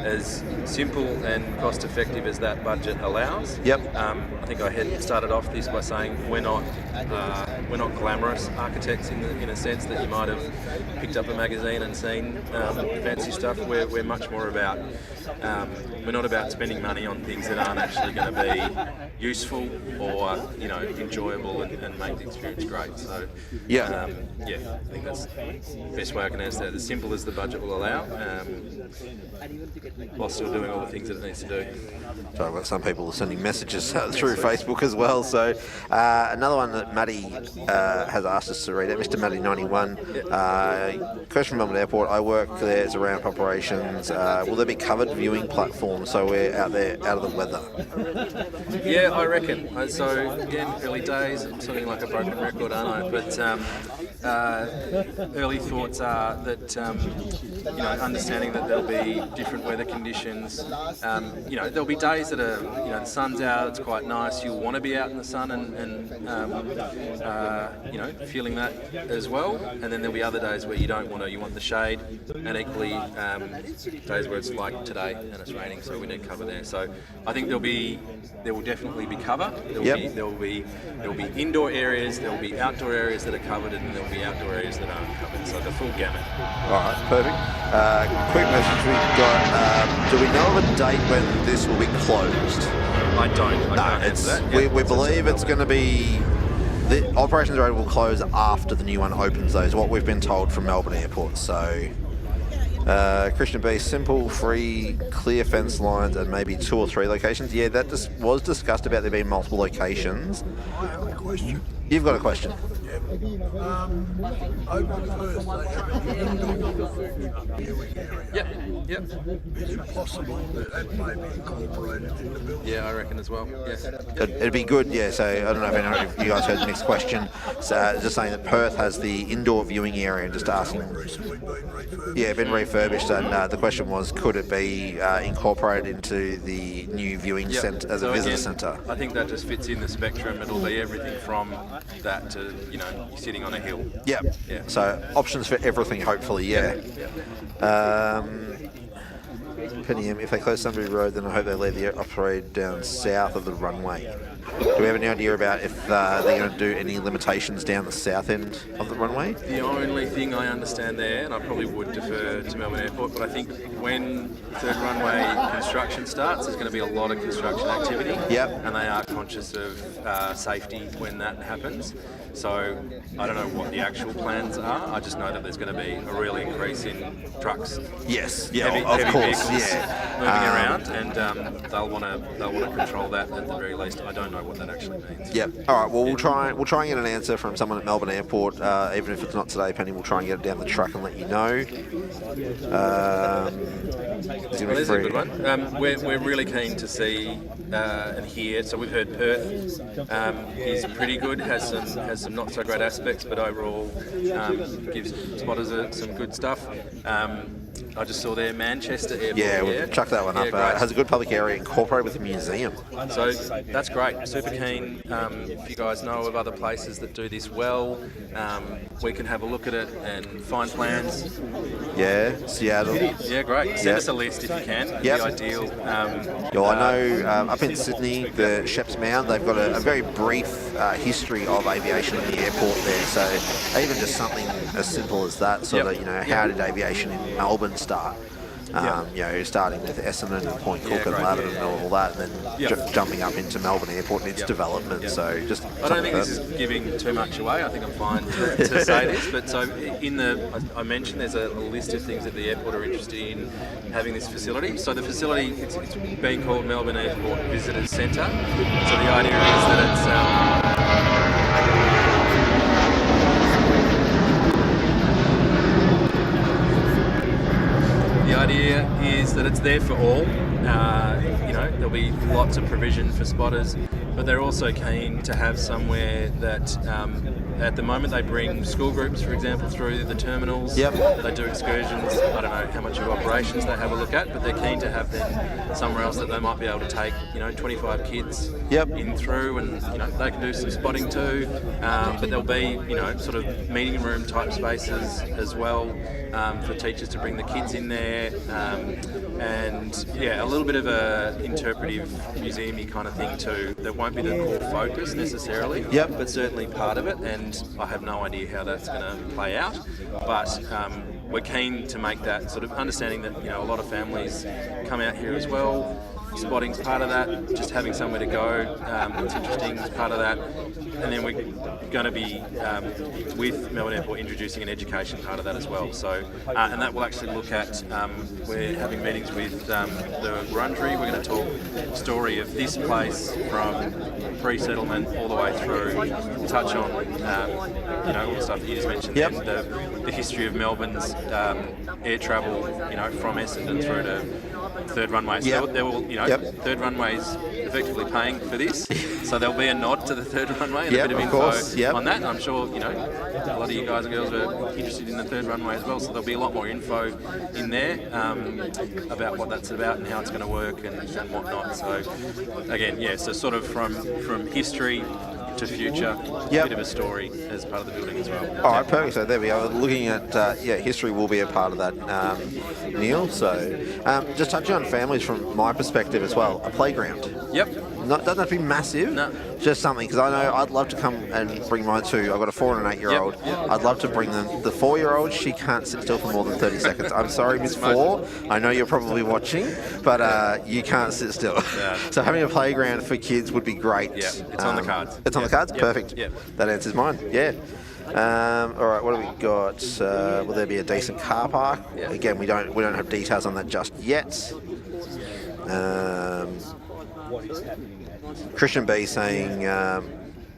J: as simple and cost effective as that budget allows.
D: Yep.
J: I think I started off this by saying we're not glamorous architects in a sense that you might have picked up a magazine and seen fancy stuff. We're much more about we're not about spending money on things that aren't actually going to be useful or enjoyable and make the experience great. So I think that's the best way I can answer that. As simple as the budget will allow, while still doing all the things that it needs to do.
D: So I've got some people sending messages through Facebook as well. So another one that Maddie has asked us to read out, Mr. Maddie 91. Question from Melbourne Airport. I work there as a ramp operations. Will there be covered viewing platforms so we're out there out of the weather?
J: Yeah, I reckon. So again, early days. I'm sounding like a broken record, aren't I? But early thoughts are that understanding that there'll be different weather conditions. There'll be days that are the sun's out, it's quite nice. You'll want to be out in the sun and feeling that as well. And then there'll be other days where you don't want to. You want the shade, and equally days where it's like today and it's raining, so we need cover there. So I think there will definitely be cover. There will be indoor areas, there will be outdoor areas that are covered, and there will be outdoor areas that aren't covered. So the full gamut.
D: All right, perfect. Quick message we've got. Do we know of a date when this will be closed?
J: I don't. I can't answer that.
D: We believe it's going to be. The Operations Road will close after the new one opens, though, is what we've been told from Melbourne Airport. So, Christian B, simple, free, clear fence lines and maybe 2 or 3 locations. Yeah, that was discussed about there being multiple locations.
L: I have a question.
D: You've got a question?
L: Over the first
J: Yep.
L: Is it possible that may be incorporated in the building?
J: Yeah, I reckon as well. Yes.
D: It'd be good, yeah. So I don't know if any of you guys heard the next question. So just saying that Perth has the indoor viewing area, and just asking.
L: Recently been refurbished.
D: Yeah, been refurbished, and the question was, could it be incorporated into the new viewing centre as a visitor centre?
J: I think that just fits in the spectrum. It'll be everything from that to sitting on a hill.
D: Yeah. So options for everything, hopefully. Yeah. Penny M, if they close Sunbury Road, then I hope they leave the upgrade down south of the runway. Do we have any idea about if they're going to do any limitations down the south end of the runway?
J: The only thing I understand there, and I probably would defer to Melbourne Airport, but I think when third runway construction starts, there's going to be a lot of construction activity.
D: Yep.
J: And they are conscious of safety when that happens. So I don't know what the actual plans are. I just know that there's going to be a real increase in trucks.
D: Yes.
J: Heavy
D: course.
J: vehicles
D: Yeah.
J: moving around, and they'll want to control that at the very least. I don't know what that actually means.
D: Yep. All right. Well, we'll try and get an answer from someone at Melbourne Airport. Even if it's not today, Penny, we'll try and get it down the truck and let you know.
J: There's a good one. We're really keen to see and hear. So we've heard Perth is pretty good. Has some not so great aspects, but overall gives spotters some good stuff. I just saw there Manchester Airport.
D: Yeah, we'll chuck that one up. It has a good public area incorporated with a museum.
J: So that's great. Super keen. If you guys know of other places that do this well, we can have a look at it and find plans.
D: Yeah, Seattle.
J: Yeah, great. Send us a list if you can. It'd be ideal.
D: I know up in Sydney, the Sheps Mound, they've got a very brief history of aviation in the airport there. So even just something as simple as that, sort of, how did aviation in Melbourne start? Starting with Essendon and Point Cook and Lavin and all that, and then jumping up into Melbourne Airport and its development. So just
J: I don't think this is giving too much away. I think I'm fine to say this, but so I mentioned there's a list of things that the airport are interested in having this facility. So the facility, it's being called Melbourne Airport Visitors Centre. So the idea is that it's the idea is that it's there for all. There'll be lots of provision for spotters, but they're also keen to have somewhere that, at the moment, they bring school groups, for example, through the terminals.
D: Yep.
J: They do excursions. I don't know how much of operations they have a look at, but they're keen to have them somewhere else that they might be able to take, 25 kids in through, and they can do some spotting too. But there'll be, sort of meeting room type spaces as well for teachers to bring the kids in there. and yeah, a little bit of a interpretive museum-y kind of thing too. That won't be the core focus necessarily, but certainly part of it, and I have no idea how that's going to play out, but we're keen to make that sort of understanding that, you know, a lot of families come out here as well. Spotting's part of that, just having somewhere to go, it's interesting, is part of that. And then we're going to be, with Melbourne Airport, introducing an education part of that as well. So, and that will actually look at, we're having meetings with the Grungery. We're going to talk the story of this place from pre-settlement all the way through, touch on, you know, all the stuff that you just mentioned, the history of Melbourne's air travel, you know, from Essendon through to third runway. So there will, you know, third runway's effectively paying for this, so there'll be a nod to the third runway and a bit of info on that. And I'm sure, you know, a lot of you guys and girls are interested in the third runway as well, so there'll be a lot more info in there about what that's about and how it's going to work and whatnot. So again, so sort of from history to future, a bit of a story as part of the building as well.
D: All right, perfect. So there we are. Looking at, history will be a part of that, Neil. So just touching on families from my perspective as well, a playground. Doesn't have to be massive, just something, because I know I'd love to come and bring mine too. I've got a 4 and an 8-year-old. I'd love to bring them. The 4-year-old, she can't sit still for more than 30 seconds. I'm sorry, Miss 4. I know you're probably watching, but you can't sit still. So having a playground for kids would be great.
J: It's on the cards.
D: It's on the cards? Perfect. That answers mine. All right, what do we got? Will there be a decent car park? Again, we don't have details on that just yet. Christian B saying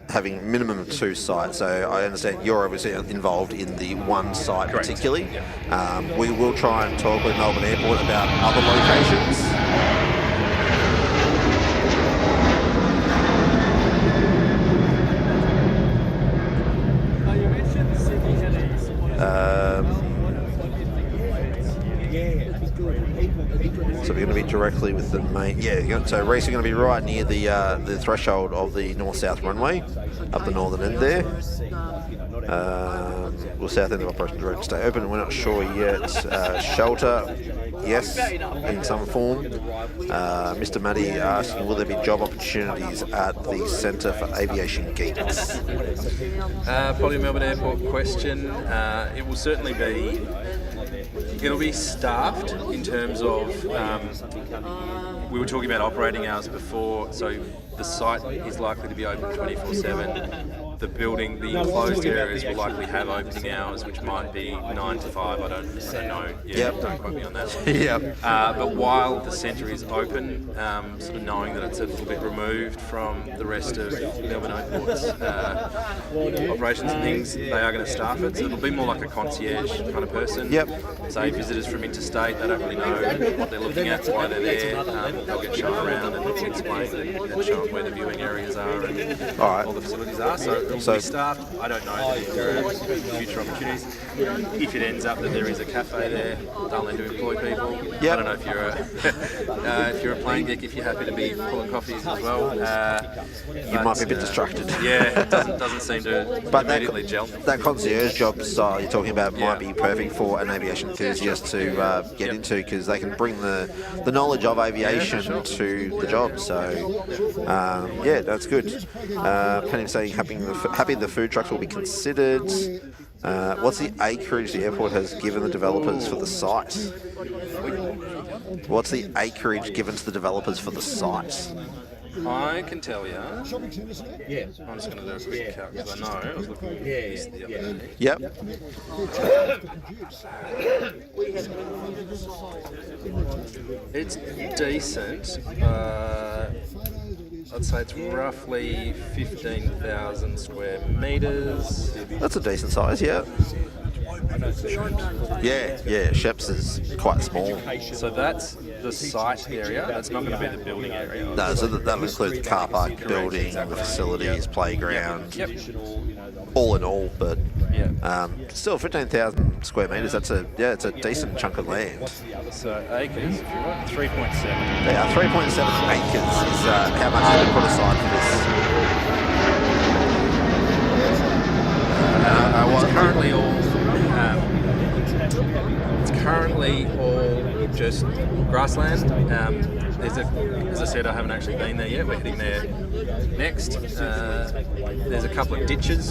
D: having minimum of 2 sites, so I understand you're obviously involved in the one site particularly. We will try and talk with Melbourne Airport about other locations. So we're going to be directly with the main. So Reese, are going to be right near the threshold of the north-south runway, up the northern end there. Will south end of operation direct stay open? We're not sure yet. Shelter, yes, in some form. Mr. Maddy asking, will there be job opportunities at the Centre for Aviation Geeks?
J: Probably a Melbourne Airport question. It will certainly be. It'll be staffed in terms of, we were talking about operating hours before, so the site is likely to be open 24/7. The building, the enclosed areas will likely have opening hours, which might be 9 to 5. I don't know. Don't quote me on that. But while the centre is open, sort of knowing that it's a little bit removed from the rest of Melbourne Airport's operations and things, they are going to staff it. So it'll be more like a concierge kind of person. Say visitors from interstate, they don't really know what they're looking at, why they're there. They'll get shown around and explain and show them where the viewing areas are and all the facilities are. So it'll be staffed. I don't know if there are future opportunities. If it ends up that there is a cafe there, they'll need to employ people. I don't know if you're a plane geek, if you're happy to be pulling coffees as well.
D: You might be a bit distracted.
J: It doesn't seem to immediately gel.
D: That concierge job style you're talking about might be perfect for an aviation enthusiast to get into, because they can bring the knowledge of aviation to the job. So that's good. Penny saying happy the food trucks will be considered. What's the acreage the airport has given the developers for the site? What's the acreage given to the developers for the site?
J: I can tell you. I'm just going to do a quick count because I know I was looking at this the other day. It's decent. I'd say it's roughly 15,000 square metres.
D: That's a decent size, Sheps is quite small.
J: So that's the site area. That's not going to be the building area.
D: No, so that'll include the car park, building, the facilities, playground, all in all. But still, 15,000 square metres. It's a decent chunk of land.
J: So acres, if you're right, 3.7.
D: Yeah, 3.7 acres is how much has been put aside for this.
J: It's currently all just first grassland. As I said, I haven't actually been there yet. We're heading there next. There's a couple of ditches.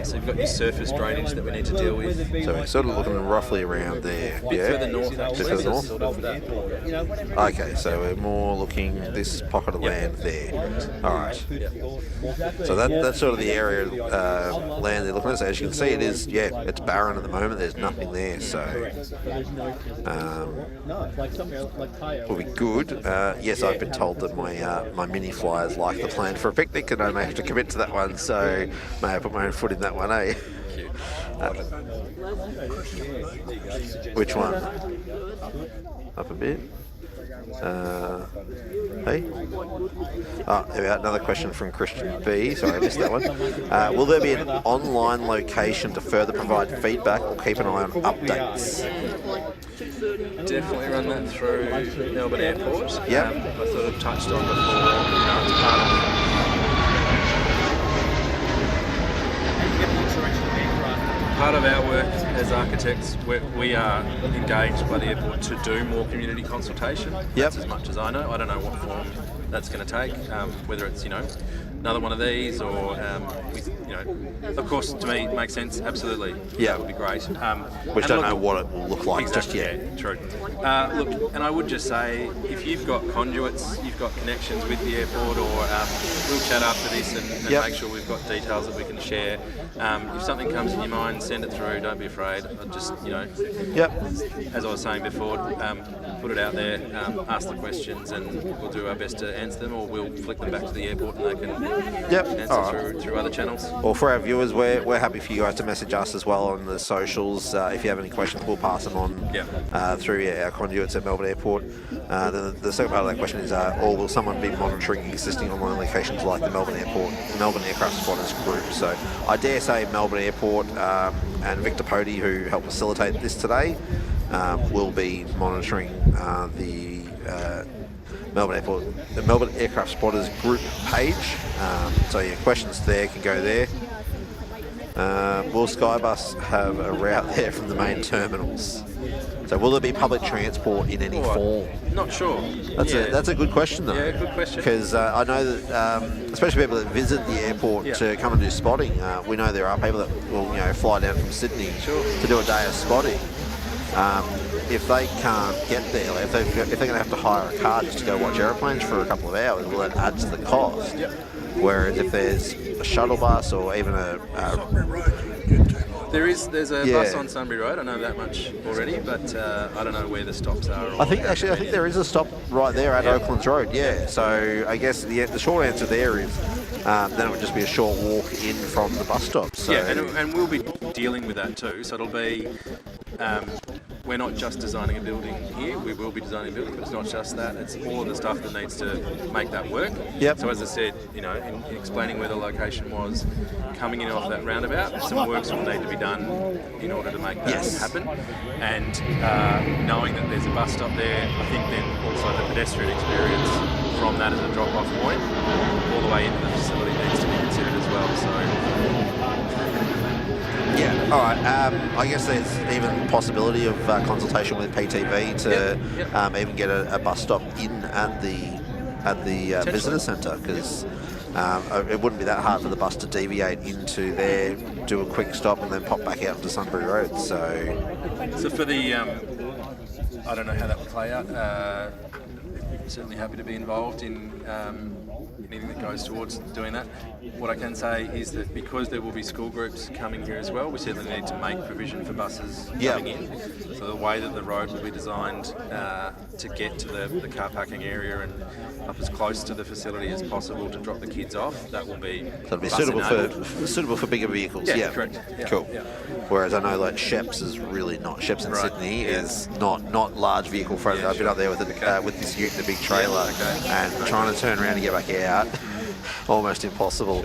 J: So you've got your surface drainage that we need to deal with.
D: So we're sort of looking roughly around there.
J: Bit further north, actually.
D: Further north?
J: Sort of that.
D: Okay, so we're more looking this pocket of land there. All right. So that's sort of the area land they're looking at. So as you can see, it is, it's barren at the moment. There's nothing there, so will be good. Yes, I've been told that my mini flyers like the plan for a picnic, and I may have to commit to that one. So may I put my own foot in that one, eh? Which one? Up a bit. Hey? Oh, there we are. Another question from Christian B. Sorry, I missed that one. Will there be an online location to further provide feedback or keep an eye on updates?
J: Definitely run that through Melbourne Airport.
D: Yeah.
J: I sort of touched on before, it's part of our work as architects. We are engaged by the airport to do more community consultation. That's as much as I know. I don't know what form that's going to take, whether it's another one of these, or of course, to me, it makes sense. Absolutely, that would be great.
D: We don't know what it will look like just yet.
J: Yeah, true. Look, and I would just say, if you've got conduits, you've got connections with the airport, or we'll chat after this and make sure we've got details that we can share. If something comes in your mind, send it through. Don't be afraid. Just as I was saying before, put it out there, ask the questions, and we'll do our best to answer them, or we'll flick them back to the airport and they can answer through other channels.
D: Or for our viewers, we're happy for you guys to message us as well on the socials. If you have any questions, we'll pass them on through our conduits at Melbourne Airport. The second part of that question is, or will someone be monitoring existing online locations like the Melbourne Airport, Melbourne Aircraft Spotters Group? So I dare say Melbourne Airport and Victor Pody, who helped facilitate this today, will be monitoring the Melbourne Aircraft Spotters Group page. So your questions there can go there. Will Skybus have a route there from the main terminals? So will there be public transport in any form?
J: Not sure.
D: That's a good question though.
J: Yeah, good question.
D: Because I know that, especially people that visit the airport to come and do spotting, we know there are people that will fly down from Sydney to do a day of spotting. If they can't get there, if they're going to have to hire a car just to go watch aeroplanes for a couple of hours, well, that adds to the cost. Whereas if there's a shuttle bus or even
J: there's a bus on Sunbury Road. I know that much already, but I don't know where the stops are.
D: I think there is a stop right there at Oaklands Road. Yeah. So I guess the short answer there is then it would just be a short walk in from the bus stop. So.
J: Yeah, and we'll be dealing with that too. So it'll be. We're not just designing a building here, we will be designing a building, but it's not just that, it's all of the stuff that needs to make that work. So as I said, in explaining where the location was, coming in off that roundabout, some works will need to be done in order to make that happen. And knowing that there's a bus stop there, I think then also the pedestrian experience from that as a drop-off point, all the way into the facility needs to be considered as well. So.
D: Yeah, all right. I guess there's even possibility of consultation with PTV to even get a bus stop in at the visitor centre, because it wouldn't be that hard for the bus to deviate into there, do a quick stop, and then pop back out into Sunbury Road. So
J: for the, I don't know how that would play out. Certainly happy to be involved in anything that goes towards doing that. What I can say is that because there will be school groups coming here as well, we certainly need to make provision for buses coming in. So the way that the road will be designed to get to the car parking area and up as close to the facility as possible to drop the kids off, that will be
D: suitable for bigger vehicles.
J: Yeah, correct. Yeah,
D: cool. Yeah. Whereas I know like Sheps is really not. Sheps in Sydney is not large vehicle friendly. I've been up there with this ute, the big trailer, and trying to turn around and get back out, almost impossible.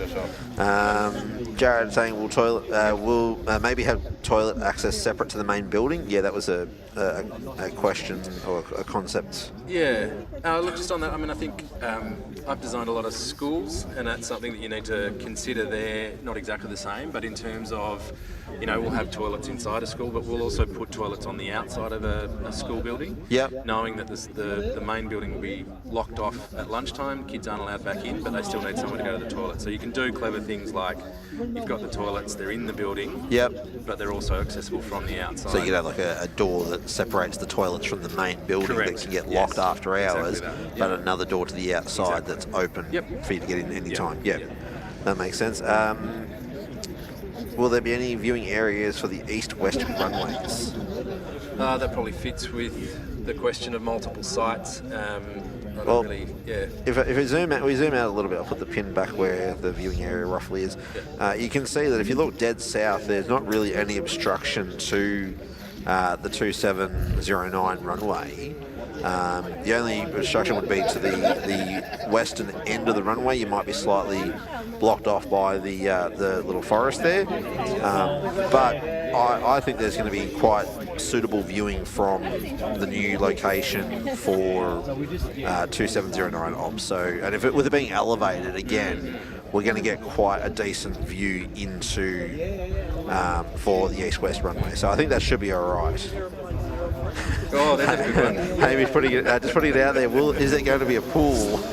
D: Jared saying will maybe have toilet access separate to the main building. Yeah, that was a a question or a concept?
J: Yeah, look, just on that, I mean, I think I've designed a lot of schools, and that's something that you need to consider there. Not exactly the same, but in terms of, we'll have toilets inside a school, but we'll also put toilets on the outside of a school building.
D: Yep.
J: Knowing that the main building will be locked off at lunchtime, kids aren't allowed back in, but they still need somewhere to go to the toilet. So you can do clever things like you've got the toilets, they're in the building, but they're also accessible from the outside.
D: So you could have like a door that separates the toilets from the main building that can get locked after hours, but another door to the outside that's open for you to get in any time. That makes sense. Will there be any viewing areas for the east-west runways?
J: That probably fits with the question of multiple sites.
D: Well, if we zoom out a little bit, I'll put the pin back where the viewing area roughly is. You can see that if you look dead south, there's not really any obstruction to the 2709 runway. The only obstruction would be to the western end of the runway. You might be slightly blocked off by the little forest there, but I think there's going to be quite suitable viewing from the new location for 2709 ops. So, and with it being elevated again, we're going to get quite a decent view into for the east-west runway. So I think that should be all right.
J: Oh, that's a good one.
D: Hamish just putting it out there. Is it going to be a pool?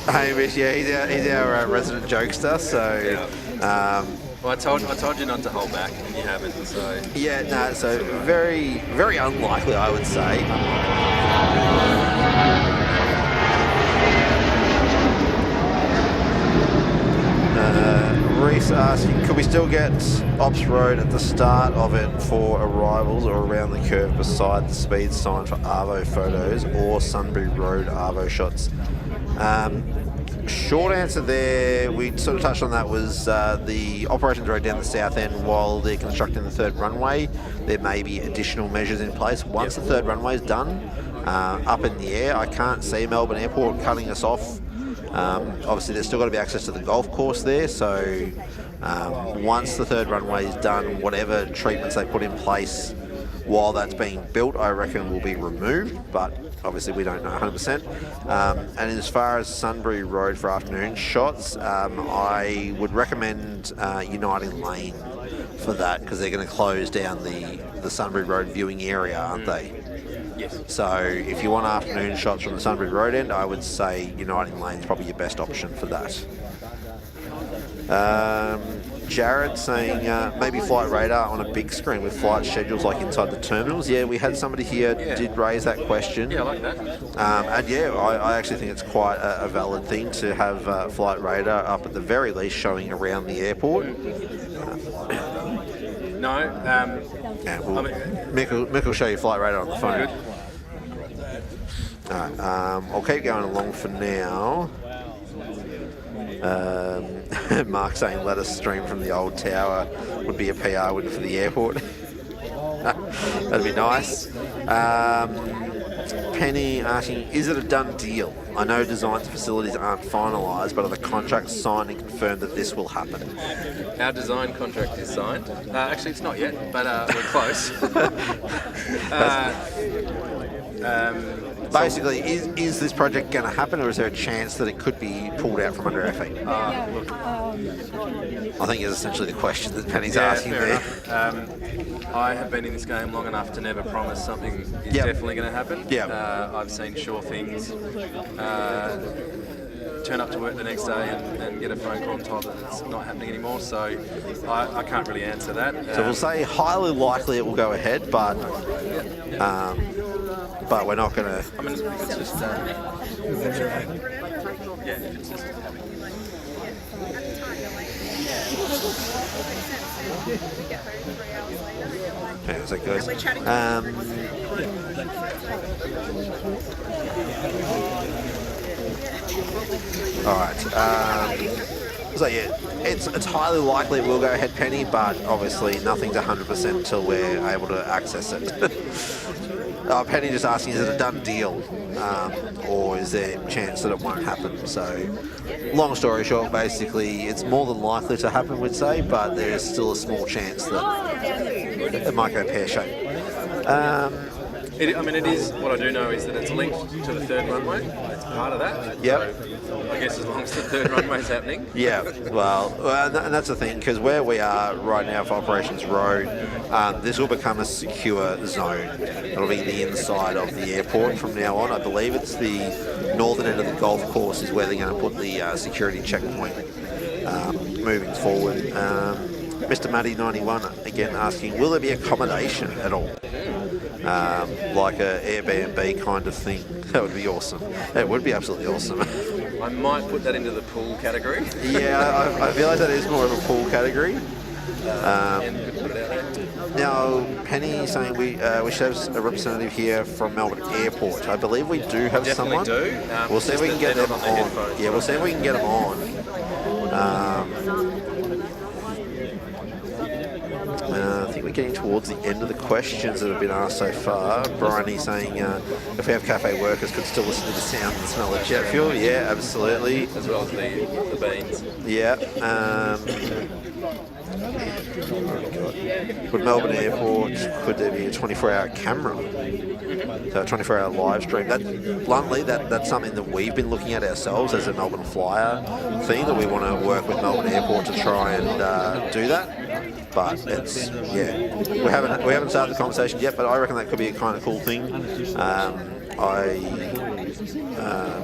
D: Hamish, he's our resident jokester. So,
J: well, I told you not to hold back, and you haven't. So
D: so very, very unlikely, I would say. Reese asking, could we still get Ops Road at the start of it for arrivals or around the curve beside the speed sign for Arvo photos or Sunbury Road Arvo shots? Short answer there, we sort of touched on that, was the operations road down the south end while they're constructing the third runway. There may be additional measures in place. Once the third runway is done, up in the air, I can't see Melbourne Airport cutting us off. Obviously there's still got to be access to the golf course there, so once the third runway is done, whatever treatments they put in place while that's being built, I reckon will be removed, but obviously we don't know 100%. And as far as Sunbury Road for afternoon shots, I would recommend Uniting Lane for that, because they're going to close down the Sunbury Road viewing area, aren't they?
J: Yes.
D: So if you want afternoon shots from the Sunbury Road end, I would say Uniting Lane is probably your best option for that. Jared saying maybe flight radar on a big screen with flight schedules like inside the terminals. Yeah, we had somebody here did raise that question.
J: Yeah, I like that.
D: And I actually think it's quite a valid thing to have flight radar up at the very least showing around the airport. Mick will show you flight radar on the phone. Alright, I'll keep going along for now. Mark saying let us stream from the old tower would be a PR win for the airport. That'd be nice. Penny asking, is it a done deal? I know designs and facilities aren't finalised, but are the contracts signed and confirmed that this will happen?
J: Our design contract is signed. Actually, it's not yet, but we're close.
D: Basically, is this project going to happen, or is there a chance that it could be pulled out from under our feet?
J: Look,
D: I think is essentially the question that Penny's asking there.
J: I have been in this game long enough to never promise something is definitely going to happen. I've seen sure things turn up to work the next day and get a phone call and told that it's not happening anymore, so I can't really answer that.
D: So we'll say highly likely it will go ahead, but we're not going to...
J: I mean, if it's just... it's just...
D: Yeah, so it goes. Alright, so yeah, it's highly likely it will go ahead, Penny, but obviously nothing's 100% until we're able to access it. Penny just asking, is it a done deal? Or is there a chance that it won't happen? So, long story short, basically, it's more than likely to happen, we'd say, but there is still a small chance that it might go pear-shaped.
J: It is, what I do know is that it's linked to the third runway. It's part of that.
D: Yep.
J: So I guess as long as the third runway's happening.
D: Yeah, well, and that's the thing, because where we are right now for Operations Road, this will become a secure zone. It'll be the inside of the airport from now on. I believe it's the northern end of the golf course is where they're going to put the security checkpoint moving forward. Mr. Matty91 again asking, will there be accommodation at all? Like a Airbnb kind of thing. That would be awesome. That would be absolutely awesome.
J: I might put that into the pool category.
D: Yeah, I feel like that is more of a pool category. Now, Penny saying we should have a representative here from Melbourne Airport. I believe we do have
J: Definitely
D: someone.
J: do.
D: We'll see if we can get them on. Yeah, we'll see if we can get them on. I think we're getting towards the end of the questions that have been asked so far. Bryony saying if we have cafe workers could still listen to the sound and smell of jet fuel. Yeah, absolutely.
J: As well as the beans.
D: Yeah. With Melbourne Airport, could there be a 24-hour camera? So a 24-hour live stream. Bluntly, that's something that we've been looking at ourselves as a Melbourne Flyer thing, that we want to work with Melbourne Airport to try and do that. But it's, yeah, we haven't started the conversation yet, but I reckon that could be a kind of cool thing. I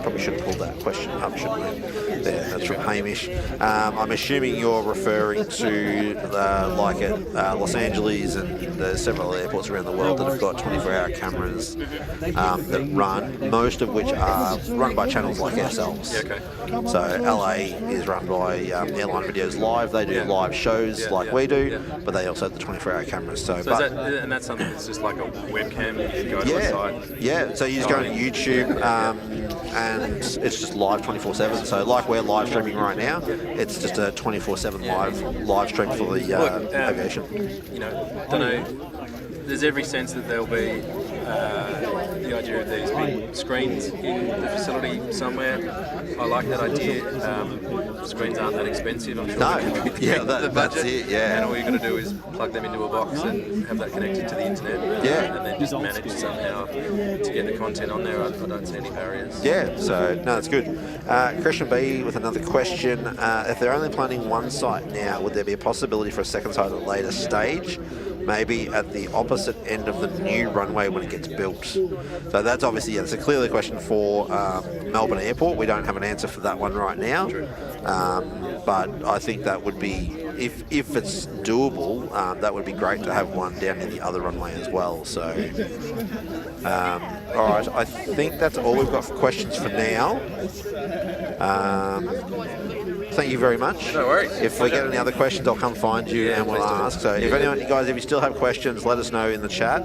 D: probably should have pulled that question up, shouldn't I? There, that's from Hamish. I'm assuming you're referring to like at Los Angeles and there's several airports around the world that have got 24-hour cameras that run, most of which are run by channels like ourselves.
J: Yeah, okay.
D: So LA is run by Airline Videos Live. They do live shows like we do, but they also have the 24-hour cameras. So
J: and that's something that's just like a webcam you can go to a site.
D: Yeah, so you just go to YouTube and it's just live 24/7. So like we're live streaming right now, it's just a 24/7 live stream for the aviation.
J: You know, don't know. There's every sense that there'll be the idea of these big screens in the facility somewhere. I like that idea. Screens aren't that expensive. I'm sure.
D: No, that's it. Yeah,
J: and all you got to do is plug them into a box and have that connected to the internet.
D: Yeah,
J: and then just manage somehow to get the content on there. I don't see any barriers.
D: Yeah, so no, that's good. Christian B with another question: if they're only planning one site now, would there be a possibility for a second site at a later stage? Maybe at the opposite end of the new runway when it gets built. So that's obviously, it's a clearly question for Melbourne Airport. We don't have an answer for that one right now. But I think that would be, if it's doable, that would be great to have one down in the other runway as well. So, all right, I think that's all we've got for questions for now. Thank you very much.
J: No worries.
D: If we get any other questions, I'll come find you and we'll ask. So if anyone, you guys, if you still have questions, let us know in the chat.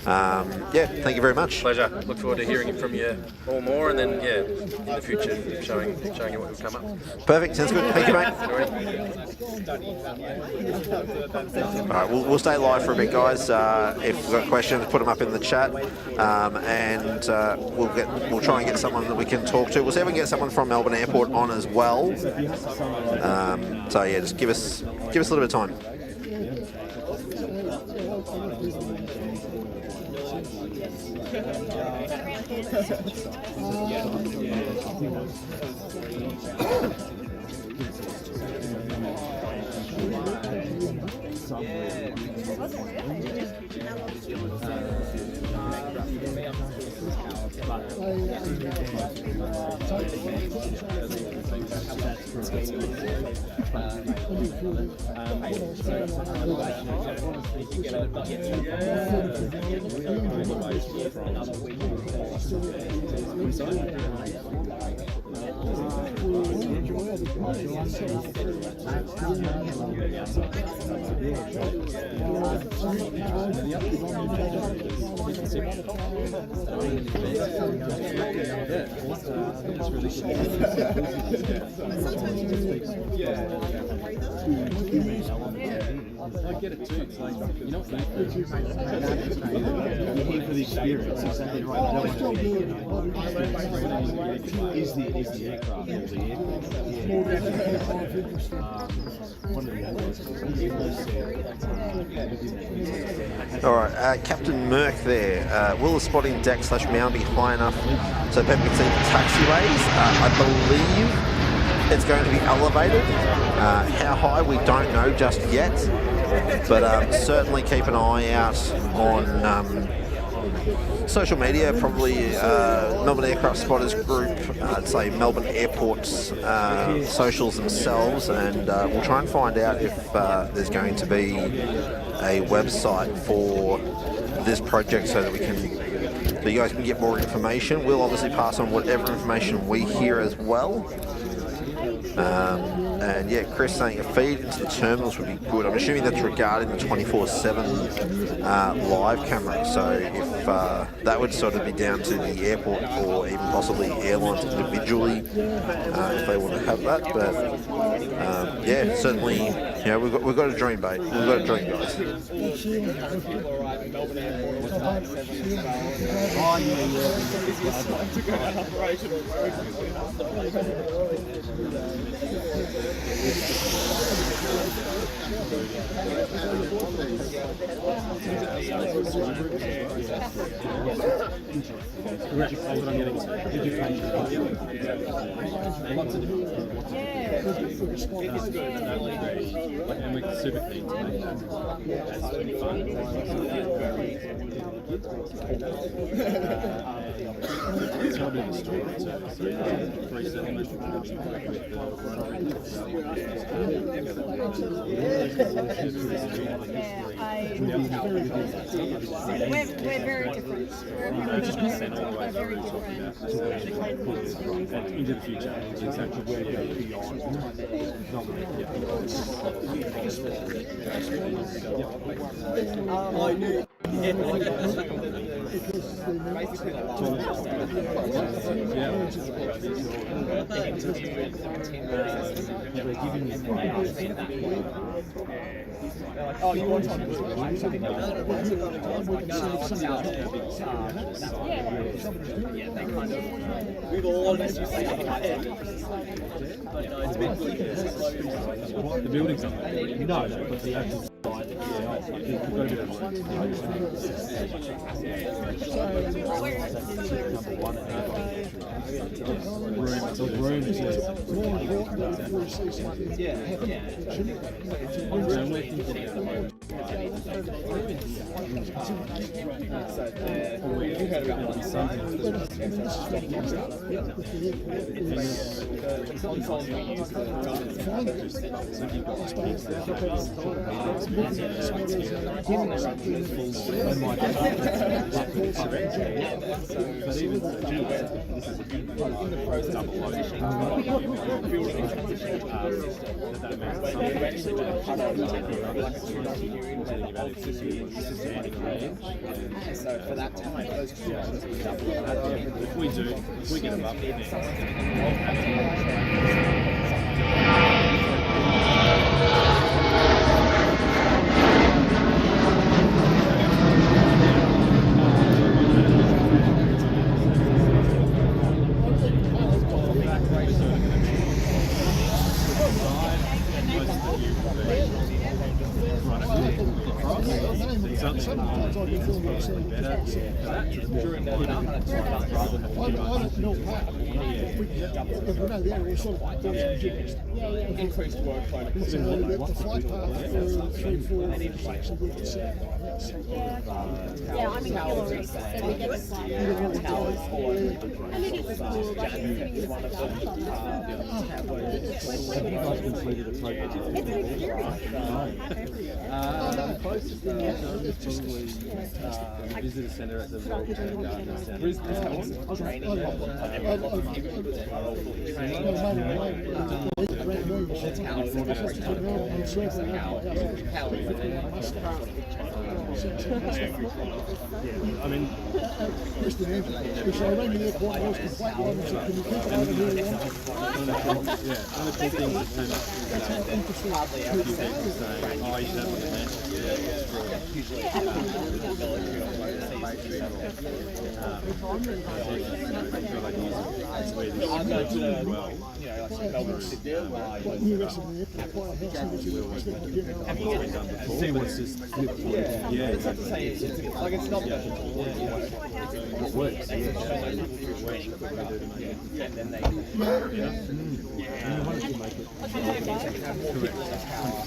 D: Yeah, thank you very much.
J: Pleasure. Look forward to hearing from you all more, and then in the future showing you what we've come up.
D: Perfect. Sounds good. Thank you, mate. All right, we'll stay live for a bit, guys. If you've got questions, put them up in the chat, and we'll try and get someone that we can talk to. We'll see if we can get someone from Melbourne Airport on as well. So yeah, just give us a little bit of time.
C: I get it too. It's like, you're not that good. You're here for the experience. Exactly right. Is the aircraft or the airport? One of the others.
D: All right, Captain Merck there. Will the spotting deck / mound be high enough so people can see the taxiways? I believe it's going to be elevated. How high, we don't know just yet. But certainly keep an eye out on social media, probably Melbourne Aircraft Spotters Group, I'd say Melbourne Airport's socials themselves, and we'll try and find out if there's going to be a website for this project so that you guys can get more information. We'll obviously pass on whatever information we hear as well. And yeah, Chris saying a feed into the terminals would be good. I'm assuming that's regarding the 24/7 live camera. So if that would sort of be down to the airport or even possibly airlines individually if they want to have that. But yeah, certainly, you know, we've got a dream, mate. We've got a dream, guys.
F: And we're super keen to make that fun. It's not a bit of a story, so pre-settlement
K: We're very different. We're very different.
F: into the future, it's actually where we go beyond.
C: Oh, you want to yeah, they kind of, we've all messed with stuff in my head. But no, it's been good.
F: The building's up there. No, but the actual site,
C: You heard about one something. So for that time, those
F: if we get above it,
C: increased workload.
B: The flight path for 3, 4, 6 of weeks.
K: Yeah, I'm in Hillary, so we get the flight. I mean, it's cool, like, it's one of it's an experience.
F: the closest thing is probably the visitor centre at the Royal Garden Centre. I mean,
B: which I rang the airport, I was completely honest, can you keep it over here?
F: one of the cool things that came up was hardly ever saying, oh, you should have one of them.
M: You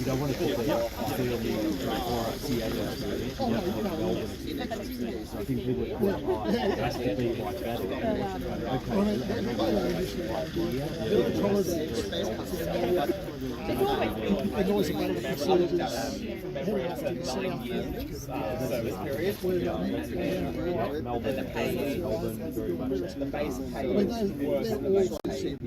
M: don't want to put the I think people it has to be like that. Melbourne very much. The base pay is worse than the base pay.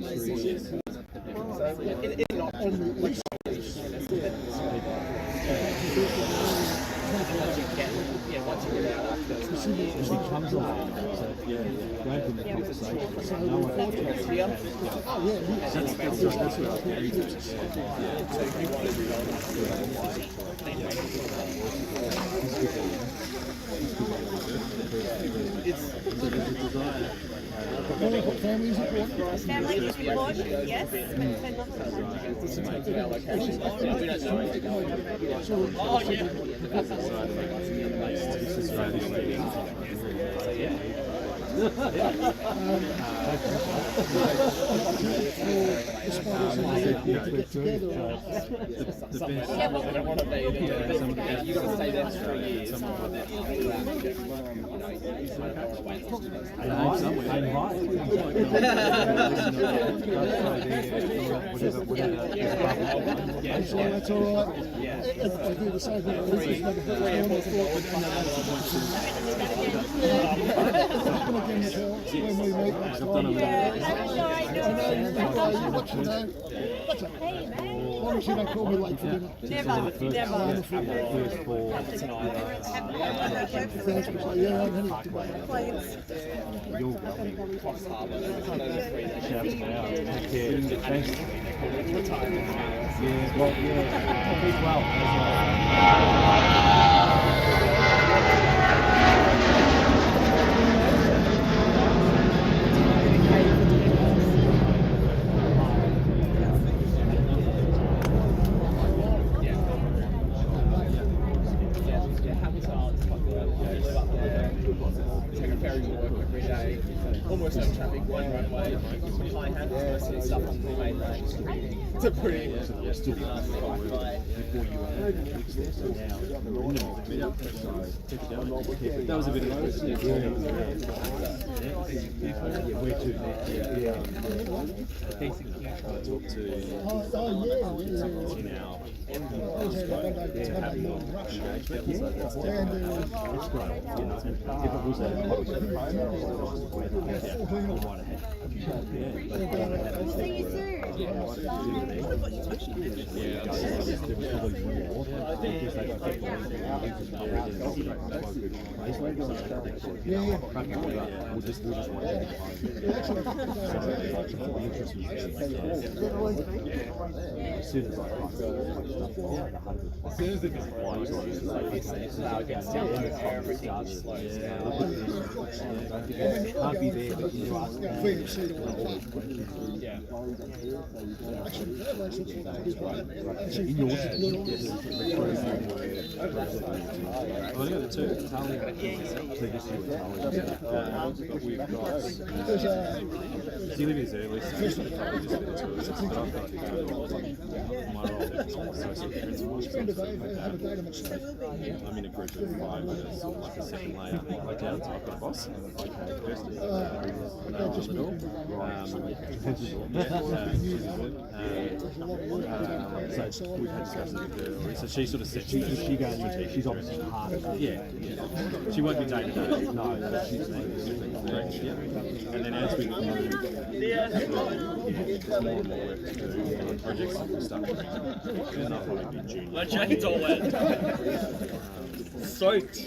B: Family is important.
K: Family is important, yes.
B: That's all right. I do the same thing. When we meet next time. What's your name? That's okay. As long as you don't call me late for dinner.
K: Never.
B: Thanks, Michelle. Yeah, I'm heading to
C: Almost no traffic, one runway, high hands, stuff on the main range. It's a pretty
M: Before you that was a bit of a we're too talk to can't be there, but you ask Sylvia's early, so I'm in a group of 5 with like a 7 layer down, so I've got a boss. So we've had discussions with her already. So she sort of said she's going into she's obviously hard. Yeah. She won't be day to day. No, but she's and then as we move, more and more work to do on projects and stuff. And then I'll probably be junior.
C: My jacket's all wet. Soaked.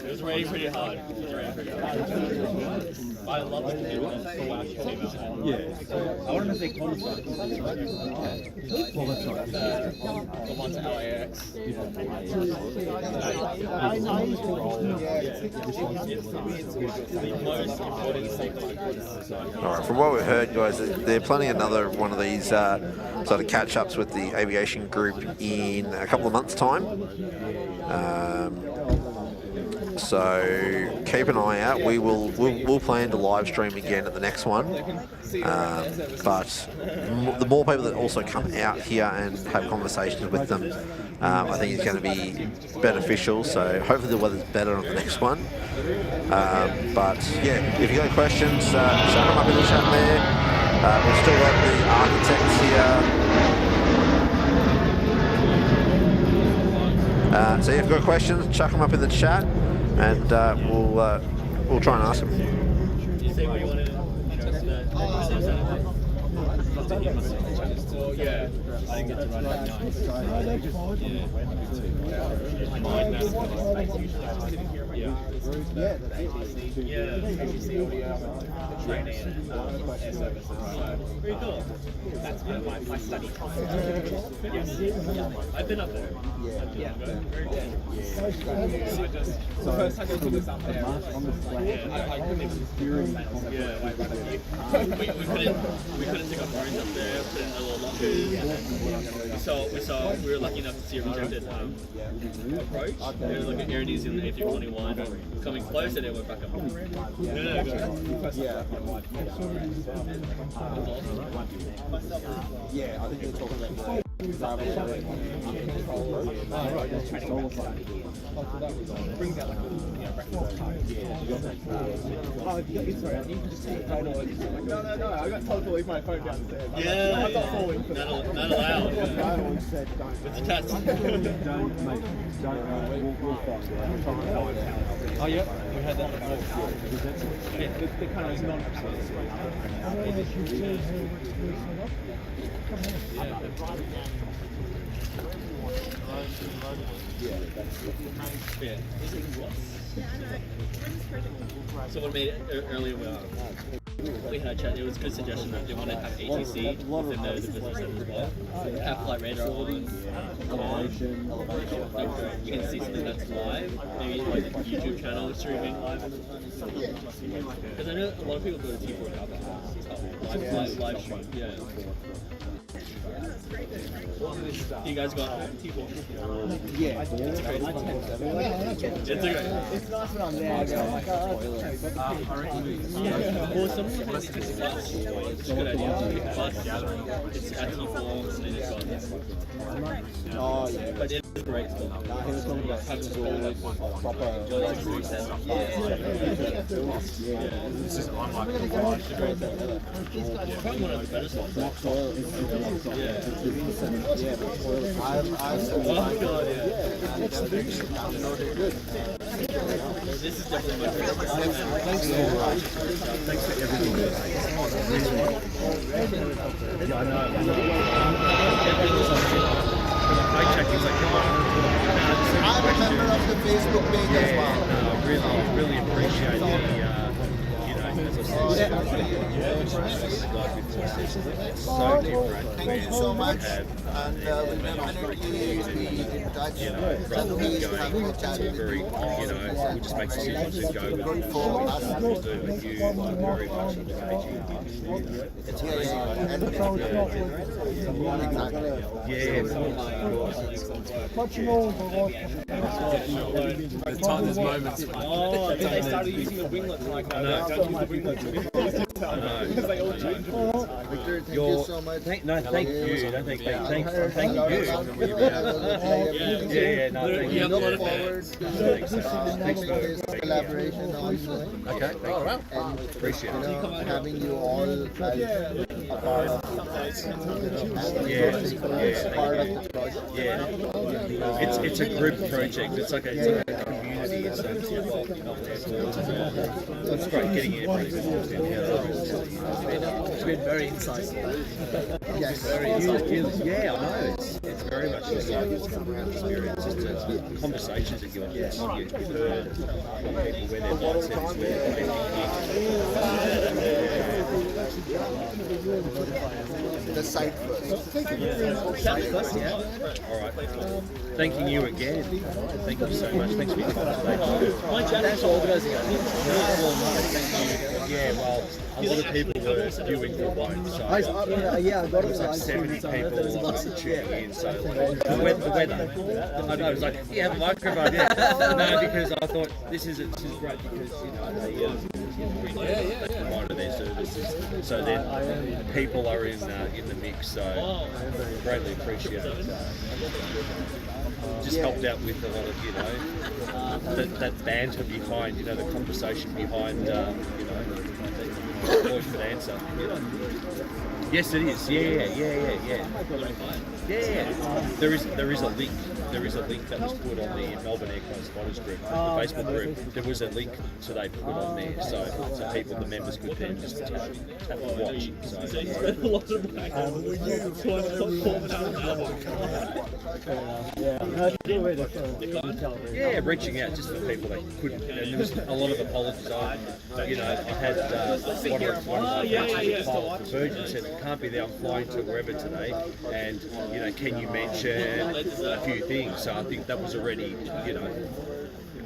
C: It was raining pretty hard. I love the people that call out your female.
M: Yeah.
C: I want to say contact.
M: Well, that's right.
C: The ones at LAX.
D: All right, from what we've heard, guys, they're planning another one of these sort of catch-ups with the aviation group in a couple of months' time. So keep an eye out. We'll plan to live stream again at the next one. But the more people that also come out here and have conversations with them, I think it's going to be beneficial. So hopefully the weather's better on the next one. But yeah, if you've got any questions, chuck them up in the chat there. We've still got the architects here. So if you've got questions, chuck them up in the chat, and we'll try and ask them.
C: You say what you wanted to yeah, I didn't get to run that night. Very cool. That's my study. Yes. I've been up there. Yeah. Very good. The first time I took us up there, I couldn't even experience that. We couldn't take our phones up there, put in a little locker. We were lucky enough to see a rejected approach. There was like an Air New Zealand A321 coming close, and then we're back up.
M: Yeah, I think they're talking about
C: Brings out like breakfast time. No, I got told to leave my phone downstairs.
H: Yeah.
C: I'm not falling for that.
H: Not allowed.
M: I always said don't.
H: It's a test.
M: Don't, mate. Don't. We'll find out.
C: Oh, yeah. We had that before. The kind of non So what I made earlier, we had a chat. It was a good suggestion that they want to have ATC within the business center as well. Have flight radar on. You can see something that's live. Maybe like a YouTube channel streaming live. Because I know a lot of people go to T4 live stream. Yeah. You guys got T4?
M: Yeah.
C: It's great. It's nice when I'm there. I go, oh my god. Awesome. It's a good idea. It's at T4 and it's got this.
M: Oh, yeah.
C: But it is great.
M: He was talking about having proper.
C: This is unlike the one. Probably one of the better ones. This is definitely my favorite.
M: Thanks for everything. Yeah, I know. I check it's like, I'm a member of the Facebook page as well. Really appreciate the so different.
L: Thank you so much, and we'll definitely be in touch.
J: Rather than going very, we just make decisions and go with what we do, but you very much engaging.
L: It's
J: There's moments.
C: Oh, they started using the winglets like that. Don't use the winglets. Because they all change.
L: Victor, thank you so much.
M: Thank you. Thank you.
C: You have a lot of fans.
L: Next year's collaboration obviously.
J: Okay,
L: And
J: appreciate it.
L: having you all as a part of part of the project.
J: Yeah, it's a group project. It's like a community. It's great getting everybody involved in here.
C: It's been very insightful.
L: Yes.
J: Very insightful. Yeah, I know. It's very
N: very much just like it's come around experience, just the conversations that you've heard from people where their mindset is, where
L: The site first.
N: All right. Thanking you again. Thank you so much. Thanks for your time today. Thanks for organising it. Thank you. Yeah, well, a lot of people were viewing for one. So
B: I got
N: it was like 70 people tuning in. So the weather. I know, it was like, you have a microphone, yeah. No, because I thought this is great because, you know, they provided their services. So then people are in the mix, so greatly appreciate it. Just helped out with a lot of, you know, that banter behind, you know, the conversation behind, you know, Lloyd could answer. You know. Yes, it is. Yeah. There is a link. There is a link that was put on the Melbourne Airport Spotters group, the Facebook group. There was a link today put on there, so people, the members, could then just have a watch. So, yeah, reaching out just for people that couldn't. And there was a lot of apologies. I had one of my Virgin said, "I can't be there. I'm flying to wherever today, and you know, can you mention a few things?" So I think that was already, you know,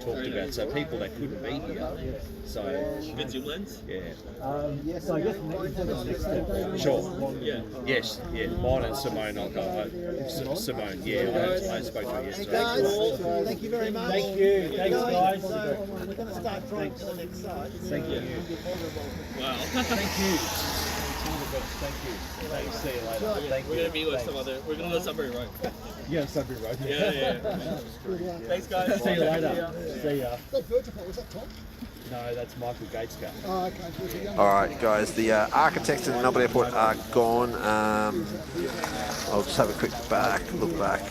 N: talked about. So people that couldn't be here. So yeah.
B: So I guess next step.
N: Sure. Yeah. Yes. Yeah. Mine and Simone. I'll go. Simone. Yeah. I spoke to her yesterday.
B: Hey guys, thank you very much.
C: Thank you. Thanks, guys.
B: So we're going to start driving to the next site.
N: Thank you.
C: Wow.
N: Thank you.
C: Thank you. Thanks. See you later.
N: Thank
C: We're going to be with some other. We're going to go Sudbury Road.
N: Yeah, Sudbury Road.
C: Yeah. Thanks, guys.
N: See you later. See ya.
B: That vertical, was that Tom?
N: No, that's Michael Gates' car.
B: Oh, okay.
D: All right, guys, the architects at Melbourne Airport are gone. I'll just have a quick look back.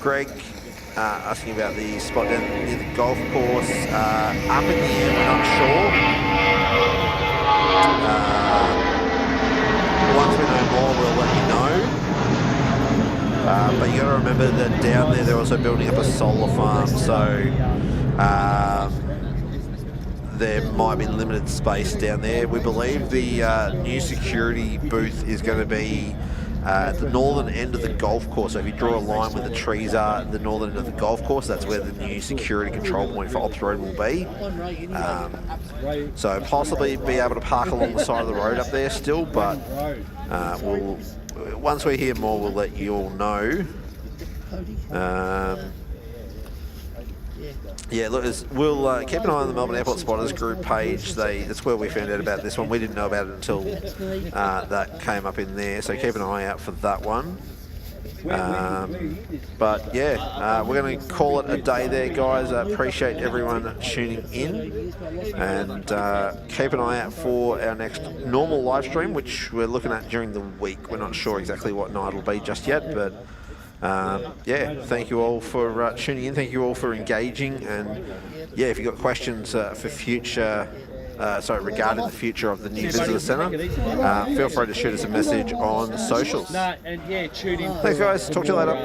D: Greg asking about the spot down near the golf course. Up in the air, we're not sure. Once we know more, we'll let you know. But you got to remember that down there they're also building up a solar farm, so there might be limited space down there. We believe the new security booth is going to be at the northern end of the golf course. So if you draw a line where the trees are at the northern end of the golf course, that's where the new security control point for Ops Road will be. So possibly be able to park along the side of the road up there still, but once we hear more, we'll let you all know. Yeah, look, we'll keep an eye on the Melbourne Airport Spotters group page. That's where we found out about this one. We didn't know about it until that came up in there, so keep an eye out for that one. But yeah, we're going to call it a day there, guys. Appreciate everyone tuning in, and keep an eye out for our next normal live stream, which we're looking at during the week. We're not sure exactly what night it'll be just yet, but yeah, thank you all for tuning in. Thank you all for engaging, and yeah, if you've got questions for future, regarding the future of the new visitor centre, feel free to shoot us a message on socials. Thanks, guys. Talk to you later.